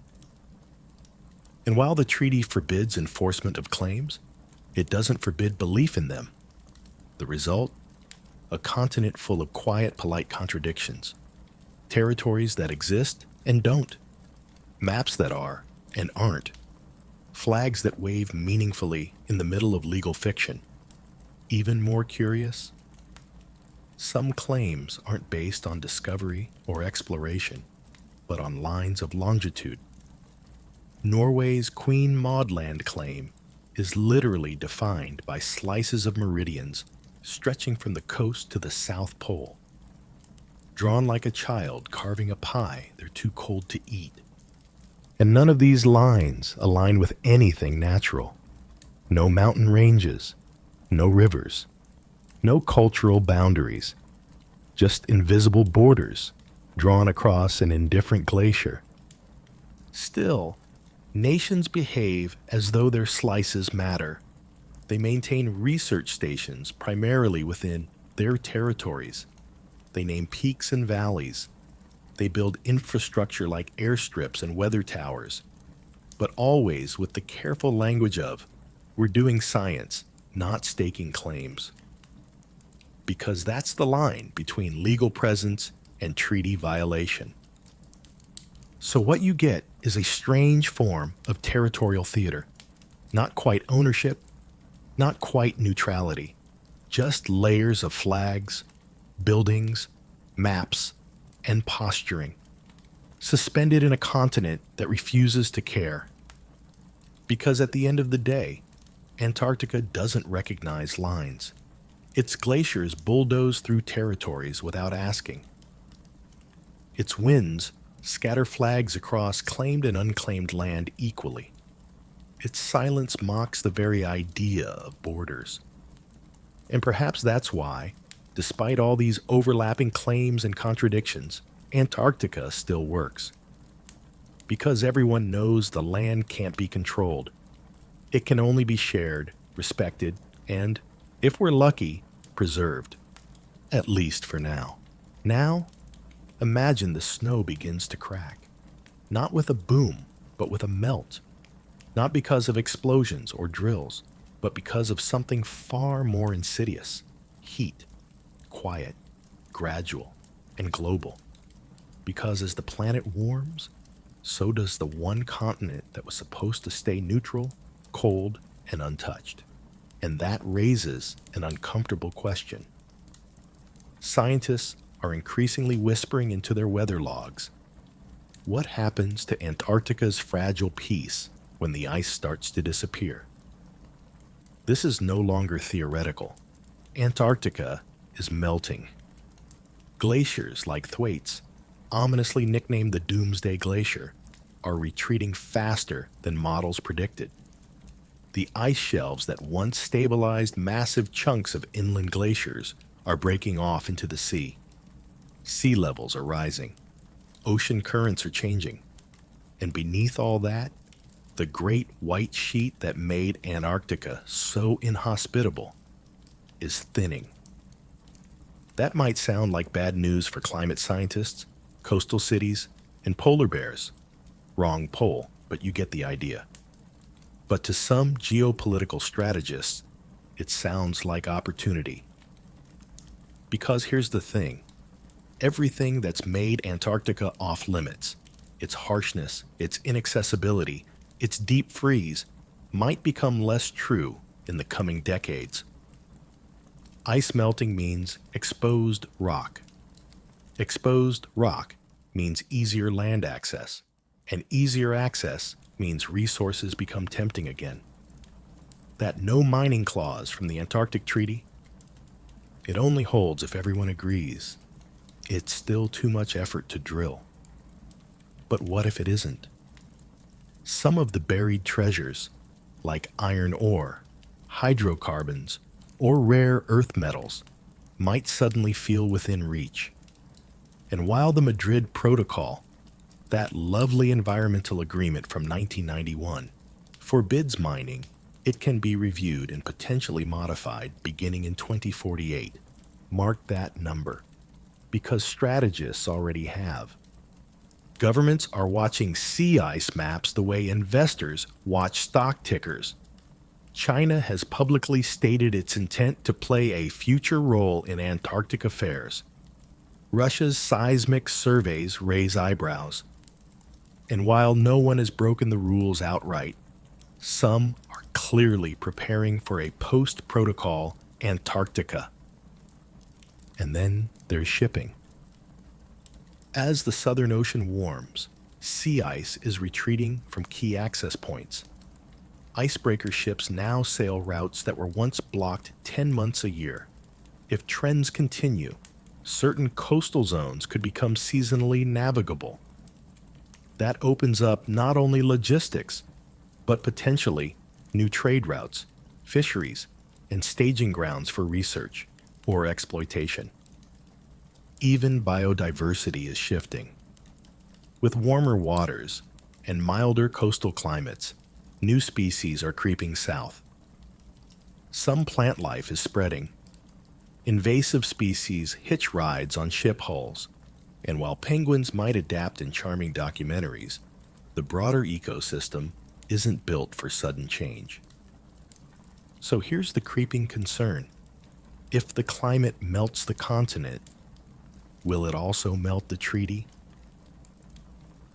And while the treaty forbids enforcement of claims, it doesn't forbid belief in them. The result? A continent full of quiet, polite contradictions. Territories that exist and don't. Maps that are and aren't. Flags that wave meaningfully in the middle of legal fiction. Even more curious? Some claims aren't based on discovery or exploration, but on lines of longitude. Norway's Queen Maud Land claim is literally defined by slices of meridians stretching from the coast to the South Pole. Drawn like a child carving a pie they're too cold to eat. And none of these lines align with anything natural. No mountain ranges, no rivers, no cultural boundaries, just invisible borders drawn across an indifferent glacier. Still, nations behave as though their slices matter. They maintain research stations primarily within their territories. They name peaks and valleys. They build infrastructure like airstrips and weather towers, but always with the careful language of, we're doing science, not staking claims. Because that's the line between legal presence and treaty violation. So what you get is a strange form of territorial theater. Not quite ownership, not quite neutrality, just layers of flags, buildings, maps, and posturing, suspended in a continent that refuses to care. Because at the end of the day, Antarctica doesn't recognize lines. Its glaciers bulldoze through territories without asking. Its winds scatter flags across claimed and unclaimed land equally. Its silence mocks the very idea of borders. And perhaps that's why, despite all these overlapping claims and contradictions, Antarctica still works. Because everyone knows the land can't be controlled. It can only be shared, respected, and, if we're lucky, preserved. At least for now. Now, imagine the snow begins to crack. Not with a boom, but with a melt. Not because of explosions or drills, but because of something far more insidious. Heat. Quiet. Gradual. And global. Because as the planet warms, so does the one continent that was supposed to stay neutral, cold, and untouched. And that raises an uncomfortable question. Scientists are increasingly whispering into their weather logs. What happens to Antarctica's fragile peace when the ice starts to disappear? This is no longer theoretical. Antarctica is melting. Glaciers like Thwaites, ominously nicknamed the Doomsday Glacier, are retreating faster than models predicted. The ice shelves that once stabilized massive chunks of inland glaciers are breaking off into the sea. Sea levels are rising. Ocean currents are changing. And beneath all that, the great white sheet that made Antarctica so inhospitable is thinning. That might sound like bad news for climate scientists, coastal cities, and polar bears. Wrong pole, but you get the idea. But to some geopolitical strategists, it sounds like opportunity. Because here's the thing. Everything that's made Antarctica off limits, its harshness, its inaccessibility, its deep freeze, might become less true in the coming decades. Ice melting means exposed rock. Exposed rock means easier land access, and easier access means resources become tempting again. That no mining clause from the Antarctic Treaty, it only holds if everyone agrees. It's still too much effort to drill. But what if it isn't? Some of the buried treasures, like iron ore, hydrocarbons, or rare earth metals, might suddenly feel within reach. And while the Madrid Protocol, that lovely environmental agreement from 1991, forbids mining, it can be reviewed and potentially modified beginning in 2048. Mark that number, because strategists already have. Governments are watching sea ice maps the way investors watch stock tickers. China has publicly stated its intent to play a future role in Antarctic affairs. Russia's seismic surveys raise eyebrows. And while no one has broken the rules outright, some are clearly preparing for a post-protocol Antarctica. And then there's shipping. As the Southern Ocean warms, sea ice is retreating from key access points. Icebreaker ships now sail routes that were once blocked 10 months a year. If trends continue, certain coastal zones could become seasonally navigable. That opens up not only logistics, but potentially new trade routes, fisheries, and staging grounds for research or exploitation. Even biodiversity is shifting. With warmer waters and milder coastal climates, new species are creeping south. Some plant life is spreading. Invasive species hitch rides on ship hulls, and while penguins might adapt in charming documentaries, the broader ecosystem isn't built for sudden change. So here's the creeping concern. If the climate melts the continent, will it also melt the treaty?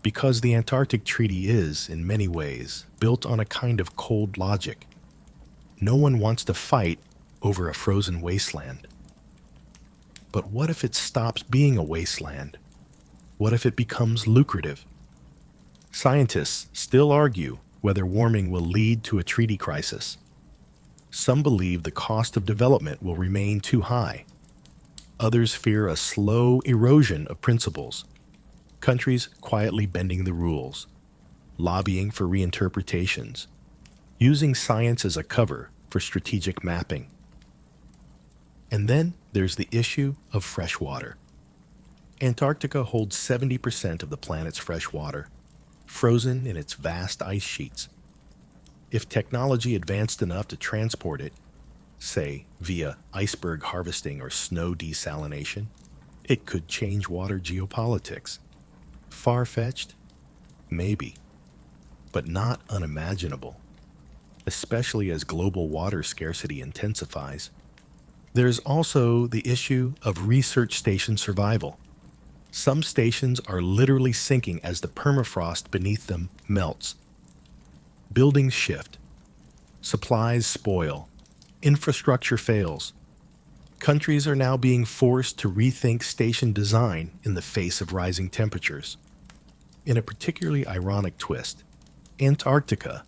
Because the Antarctic Treaty is, in many ways, built on a kind of cold logic. No one wants to fight over a frozen wasteland. But what if it stops being a wasteland? What if it becomes lucrative? Scientists still argue whether warming will lead to a treaty crisis. Some believe the cost of development will remain too high. Others fear a slow erosion of principles. Countries quietly bending the rules, lobbying for reinterpretations, using science as a cover for strategic mapping. And then there's the issue of fresh water. Antarctica holds 70% of the planet's fresh water, frozen in its vast ice sheets. If technology advanced enough to transport it, say via iceberg harvesting or snow desalination, it could change water geopolitics. Far-fetched? Maybe, but not unimaginable, especially as global water scarcity intensifies. There's also the issue of research station survival. Some stations are literally sinking as the permafrost beneath them melts. Buildings shift. Supplies spoil. Infrastructure fails. Countries are now being forced to rethink station design in the face of rising temperatures. In a particularly ironic twist, Antarctica,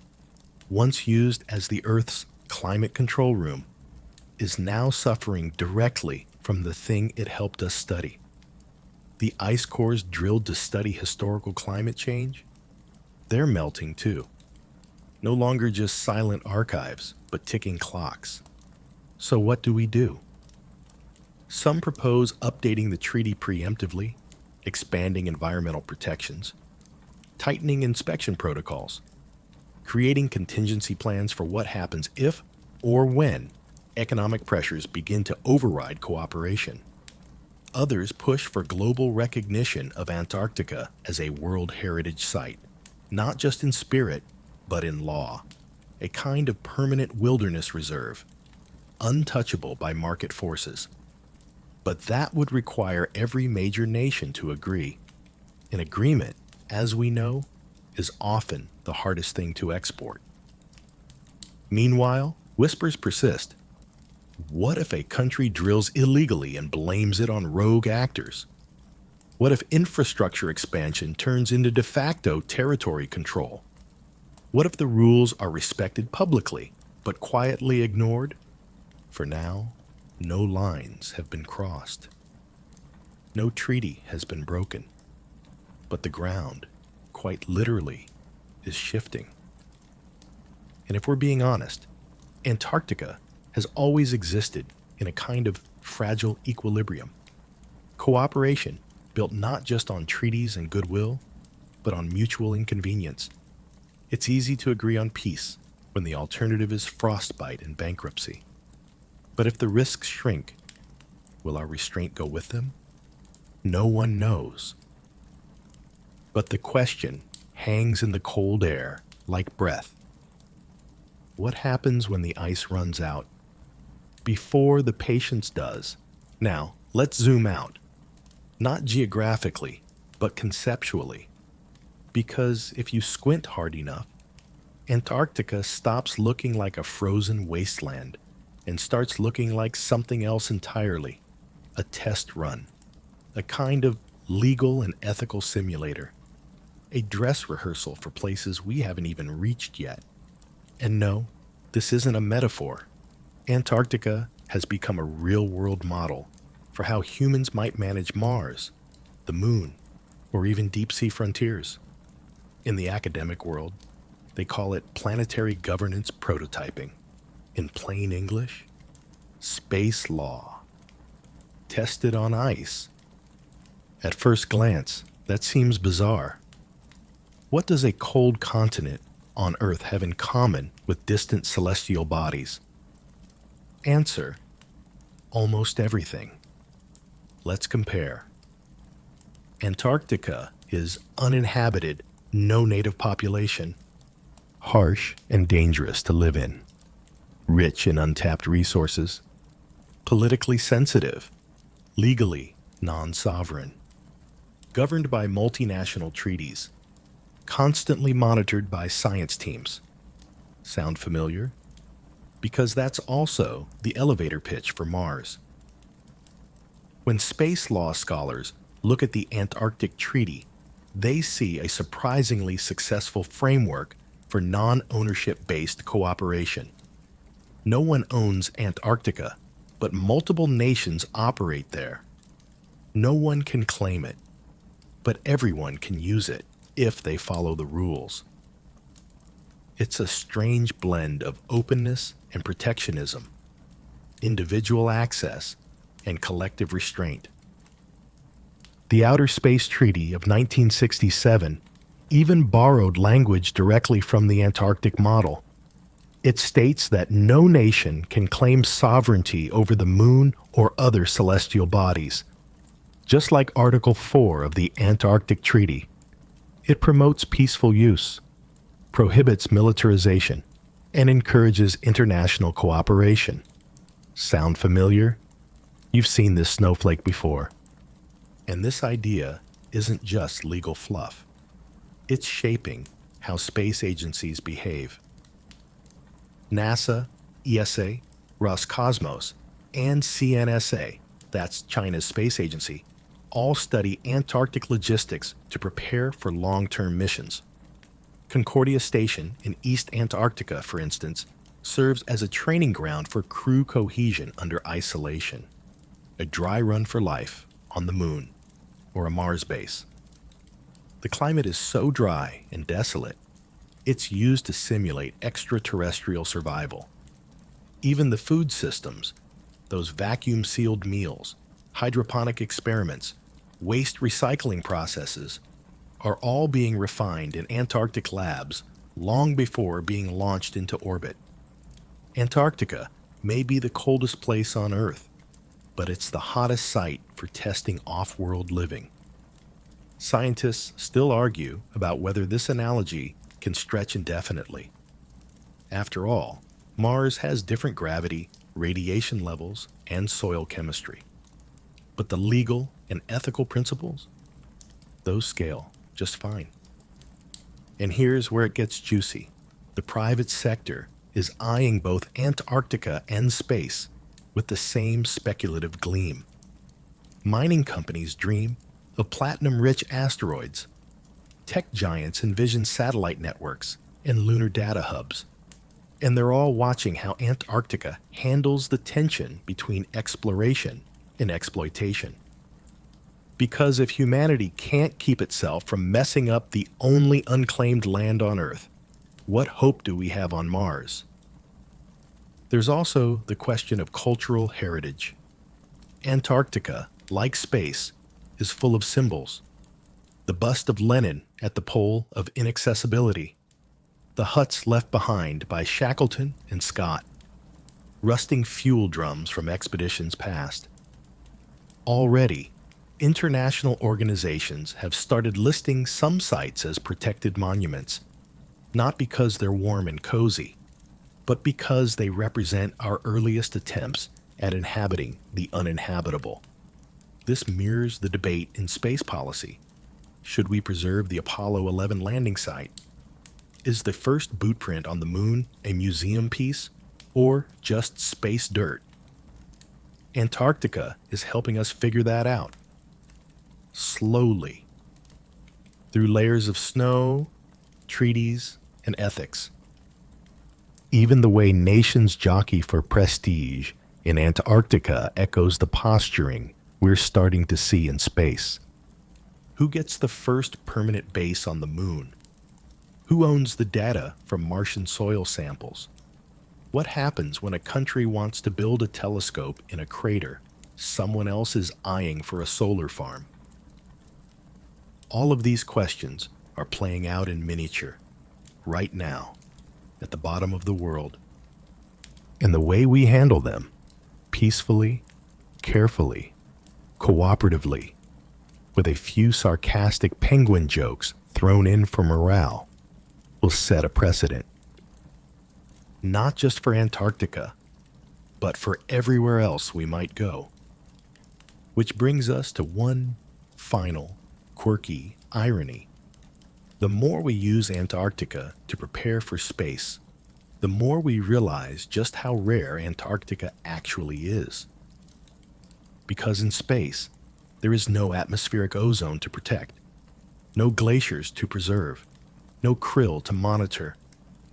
once used as the Earth's climate control room, is now suffering directly from the thing it helped us study. The ice cores drilled to study historical climate change, they're melting too. No longer just silent archives, but ticking clocks. So what do we do? Some propose updating the treaty preemptively, expanding environmental protections, tightening inspection protocols, creating contingency plans for what happens if or when economic pressures begin to override cooperation. Others push for global recognition of Antarctica as a World Heritage Site, not just in spirit, but in law, a kind of permanent wilderness reserve, untouchable by market forces. But that would require every major nation to agree. An agreement, as we know, is often the hardest thing to export. Meanwhile, whispers persist. What if a country drills illegally and blames it on rogue actors? What if infrastructure expansion turns into de facto territory control? What if the rules are respected publicly, but quietly ignored? For now, no lines have been crossed. No treaty has been broken. But the ground, quite literally, is shifting. And if we're being honest, Antarctica has always existed in a kind of fragile equilibrium. Cooperation built not just on treaties and goodwill, but on mutual inconvenience. It's easy to agree on peace when the alternative is frostbite and bankruptcy. But if the risks shrink, will our restraint go with them? No one knows. But the question hangs in the cold air like breath. What happens when the ice runs out? Before the patience does. Now, let's zoom out. Not geographically, but conceptually. Because if you squint hard enough, Antarctica stops looking like a frozen wasteland and starts looking like something else entirely, a test run, a kind of legal and ethical simulator, a dress rehearsal for places we haven't even reached yet. And no, this isn't a metaphor. Antarctica has become a real-world model for how humans might manage Mars, the Moon, or even deep-sea frontiers. In the academic world, they call it planetary governance prototyping. In plain English, space law. Tested on ice. At first glance, that seems bizarre. What does a cold continent on Earth have in common with distant celestial bodies? Answer: almost everything. Let's compare. Antarctica is uninhabited, no native population, harsh and dangerous to live in, rich in untapped resources, politically sensitive, legally non-sovereign, governed by multinational treaties, constantly monitored by science teams. Sound familiar? Because that's also the elevator pitch for Mars. When space law scholars look at the Antarctic Treaty, they see a surprisingly successful framework for non-ownership-based cooperation. No one owns Antarctica, but multiple nations operate there. No one can claim it, but everyone can use it if they follow the rules. It's a strange blend of openness and protectionism, individual access, and collective restraint. The Outer Space Treaty of 1967 even borrowed language directly from the Antarctic model. It states that no nation can claim sovereignty over the Moon or other celestial bodies. Just like Article 4 of the Antarctic Treaty, it promotes peaceful use, prohibits militarization, and encourages international cooperation. Sound familiar? You've seen this snowflake before. And this idea isn't just legal fluff. It's shaping how space agencies behave. NASA, ESA, Roscosmos, and CNSA, that's China's space agency, all study Antarctic logistics to prepare for long-term missions. Concordia Station in East Antarctica, for instance, serves as a training ground for crew cohesion under isolation. A dry run for life on the Moon or a Mars base. The climate is so dry and desolate, it's used to simulate extraterrestrial survival. Even the food systems, those vacuum-sealed meals, hydroponic experiments, waste recycling processes, are all being refined in Antarctic labs long before being launched into orbit. Antarctica may be the coldest place on Earth, but it's the hottest site for testing off-world living. Scientists still argue about whether this analogy can stretch indefinitely. After all, Mars has different gravity, radiation levels, and soil chemistry. But the legal and ethical principles, those scale just fine. And here's where it gets juicy. The private sector is eyeing both Antarctica and space with the same speculative gleam. Mining companies dream of platinum-rich asteroids. Tech giants envision satellite networks and lunar data hubs. And they're all watching how Antarctica handles the tension between exploration and exploitation. Because if humanity can't keep itself from messing up the only unclaimed land on Earth, what hope do we have on Mars? There's also the question of cultural heritage. Antarctica, like space, is full of symbols. The bust of Lenin at the pole of inaccessibility, the huts left behind by Shackleton and Scott, rusting fuel drums from expeditions past. Already, international organizations have started listing some sites as protected monuments, not because they're warm and cozy, but because they represent our earliest attempts at inhabiting the uninhabitable. This mirrors the debate in space policy. Should we preserve the Apollo 11 landing site? Is the first boot print on the moon a museum piece or just space dirt? Antarctica is helping us figure that out. Slowly. Through layers of snow, treaties, and ethics. Even the way nations jockey for prestige in Antarctica echoes the posturing we're starting to see in space. Who gets the first permanent base on the moon? Who owns the data from Martian soil samples? What happens when a country wants to build a telescope in a crater someone else is eyeing for a solar farm? All of these questions are playing out in miniature, right now, at the bottom of the world. And the way we handle them, peacefully, carefully, cooperatively, with a few sarcastic penguin jokes thrown in for morale, will set a precedent. Not just for Antarctica, but for everywhere else we might go. Which brings us to one final, quirky irony. The more we use Antarctica to prepare for space, the more we realize just how rare Antarctica actually is. Because in space, there is no atmospheric ozone to protect, no glaciers to preserve, no krill to monitor,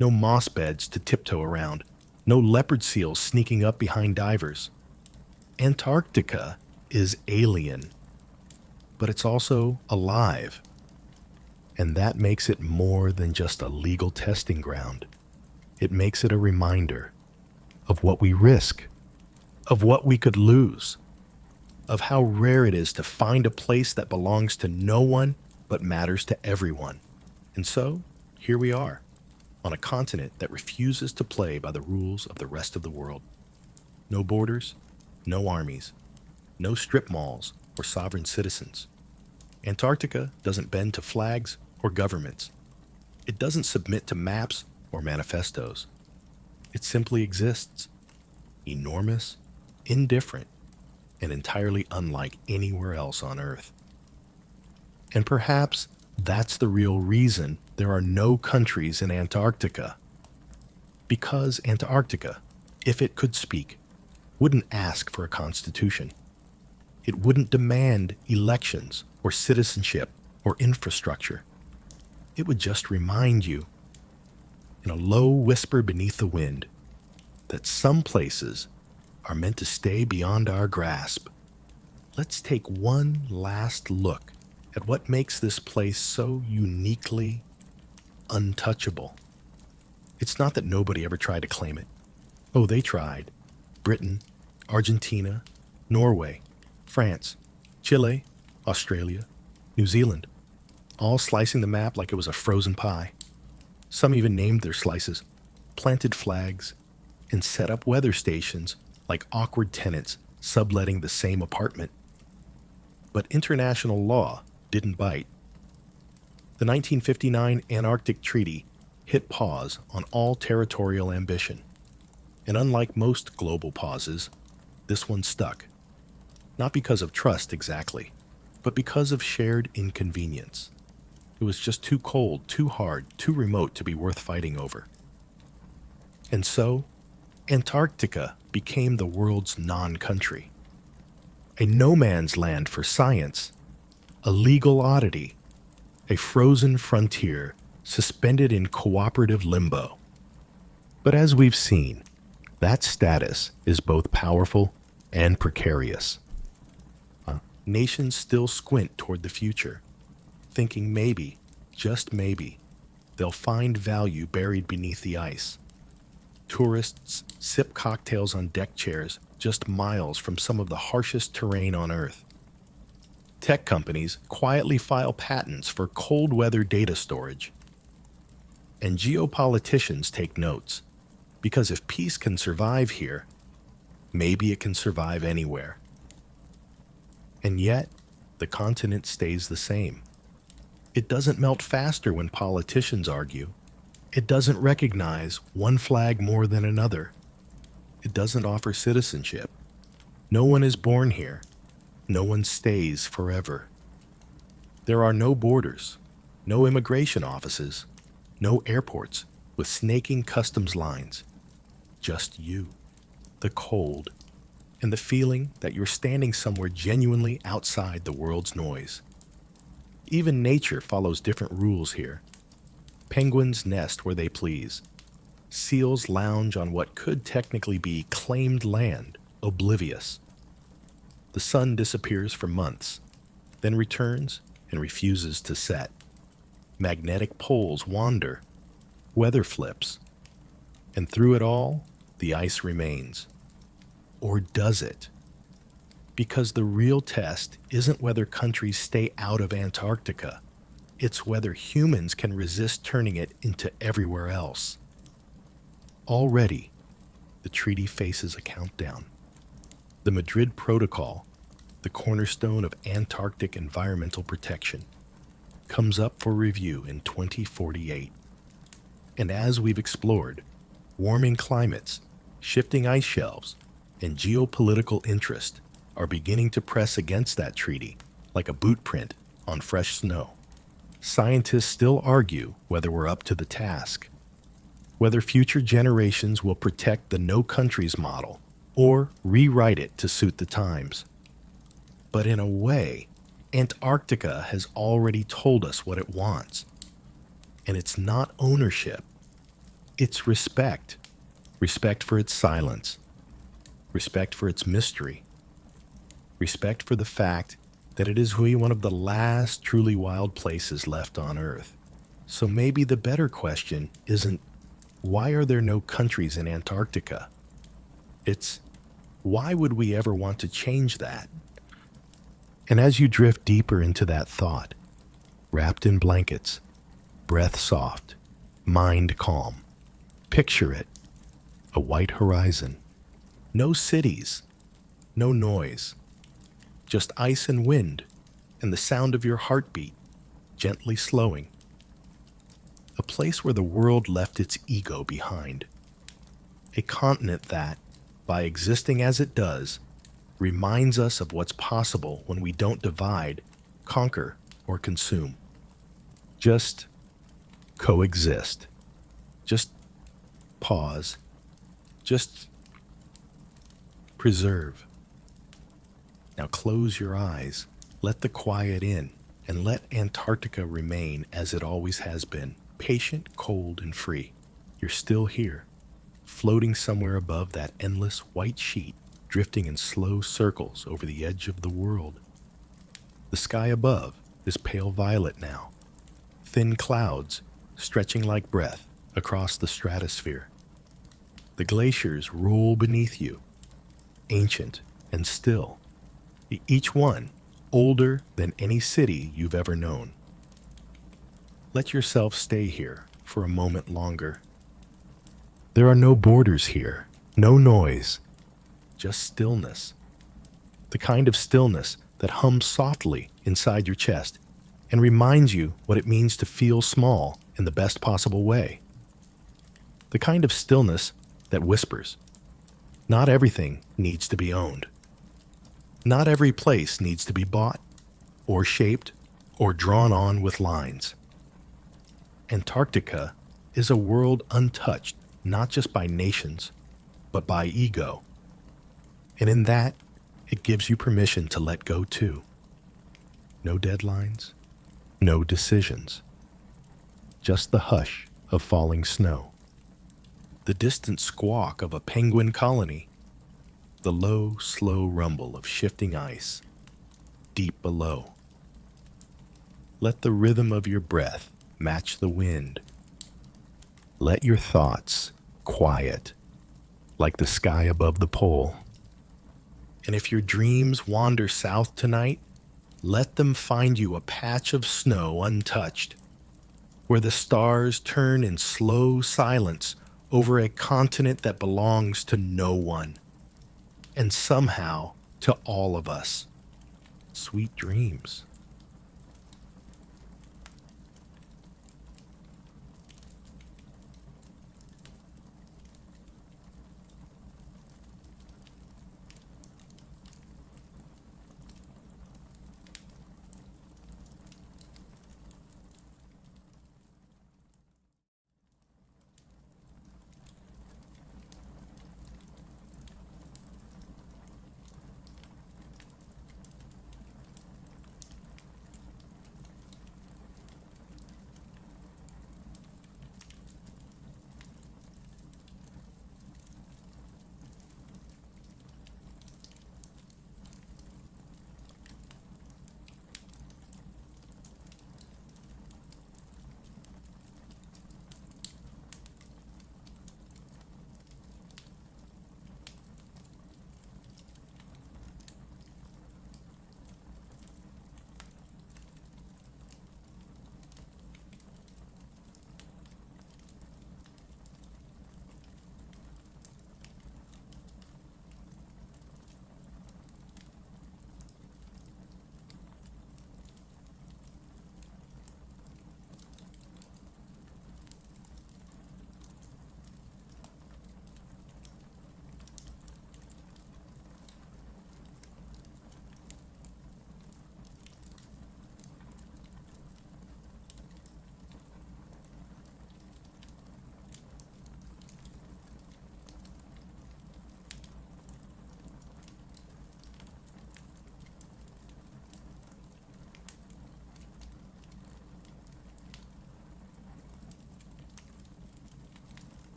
no moss beds to tiptoe around, no leopard seals sneaking up behind divers. Antarctica is alien, but it's also alive. And that makes it more than just a legal testing ground. It makes it a reminder of what we risk, of what we could lose, of how rare it is to find a place that belongs to no one but matters to everyone. And so, here we are, on a continent that refuses to play by the rules of the rest of the world. No borders, no armies, no strip malls or sovereign citizens. Antarctica doesn't bend to flags or governments. It doesn't submit to maps or manifestos. It simply exists, enormous, indifferent, and entirely unlike anywhere else on Earth. And perhaps that's the real reason there are no countries in Antarctica. Because Antarctica, if it could speak, wouldn't ask for a constitution. It wouldn't demand elections or citizenship or infrastructure. It would just remind you, in a low whisper beneath the wind, that some places are meant to stay beyond our grasp. Let's take one last look at what makes this place so uniquely untouchable. It's not that nobody ever tried to claim it. Oh, they tried. Britain, Argentina, Norway, France, Chile, Australia, New Zealand, all slicing the map like it was a frozen pie. Some even named their slices, planted flags, and set up weather stations like awkward tenants subletting the same apartment. But international law didn't bite. The 1959 Antarctic Treaty hit pause on all territorial ambition. And unlike most global pauses, this one stuck. Not because of trust exactly, but because of shared inconvenience. It was just too cold, too hard, too remote to be worth fighting over. And so, Antarctica became the world's non-country. A no man's land for science, a legal oddity, a frozen frontier suspended in cooperative limbo. But as we've seen, that status is both powerful and precarious. Nations still squint toward the future, thinking maybe, just maybe, they'll find value buried beneath the ice. Tourists sip cocktails on deck chairs just miles from some of the harshest terrain on Earth. Tech companies quietly file patents for cold weather data storage. And geopoliticians take notes, because if peace can survive here, maybe it can survive anywhere. And yet, the continent stays the same. It doesn't melt faster when politicians argue. It doesn't recognize one flag more than another. It doesn't offer citizenship. No one is born here. No one stays forever. There are no borders, no immigration offices, no airports with snaking customs lines. Just you, the cold, and the feeling that you're standing somewhere genuinely outside the world's noise. Even nature follows different rules here. Penguins nest where they please. Seals lounge on what could technically be claimed land, oblivious. The sun disappears for months, then returns and refuses to set. Magnetic poles wander, weather flips, and through it all, the ice remains. Or does it? Because the real test isn't whether countries stay out of Antarctica. It's whether humans can resist turning it into everywhere else. Already, the treaty faces a countdown. The Madrid Protocol, the cornerstone of Antarctic environmental protection, comes up for review in 2048. And as we've explored, warming climates, shifting ice shelves, and geopolitical interest are beginning to press against that treaty like a boot print on fresh snow. Scientists still argue whether we're up to the task, whether future generations will protect the no countries model or rewrite it to suit the times. But in a way, Antarctica has already told us what it wants. And it's not ownership, it's respect. Respect for its silence, respect for its mystery, respect for the fact that it is one of the last truly wild places left on Earth. So maybe the better question isn't, why are there no countries in Antarctica? It's, why would we ever want to change that? And as you drift deeper into that thought, wrapped in blankets, breath soft, mind calm, picture it, a white horizon, no cities, no noise, just ice and wind and the sound of your heartbeat gently slowing. A place where the world left its ego behind. A continent that, by existing as it does, reminds us of what's possible when we don't divide, conquer, or consume. Just coexist. Just pause. Just preserve. Now close your eyes, let the quiet in, and let Antarctica remain as it always has been, patient, cold, and free. You're still here, floating somewhere above that endless white sheet, drifting in slow circles over the edge of the world. The sky above is pale violet now, thin clouds stretching like breath across the stratosphere. The glaciers roll beneath you, ancient and still, each one older than any city you've ever known. Let yourself stay here for a moment longer. There are no borders here, no noise, just stillness. The kind of stillness that hums softly inside your chest and reminds you what it means to feel small in the best possible way. The kind of stillness that whispers, not everything needs to be owned. Not every place needs to be bought, or shaped, or drawn on with lines. Antarctica is a world untouched not just by nations, but by ego. And in that, it gives you permission to let go too. No deadlines, no decisions. Just the hush of falling snow. the distant squawk of a penguin colony, the low, slow rumble of shifting ice deep below. Let the rhythm of your breath match the wind. Let your thoughts quiet like the sky above the pole. And if your dreams wander south tonight, let them find you a patch of snow untouched, where the stars turn in slow silence over a continent that belongs to no one, and somehow to all of us. Sweet dreams.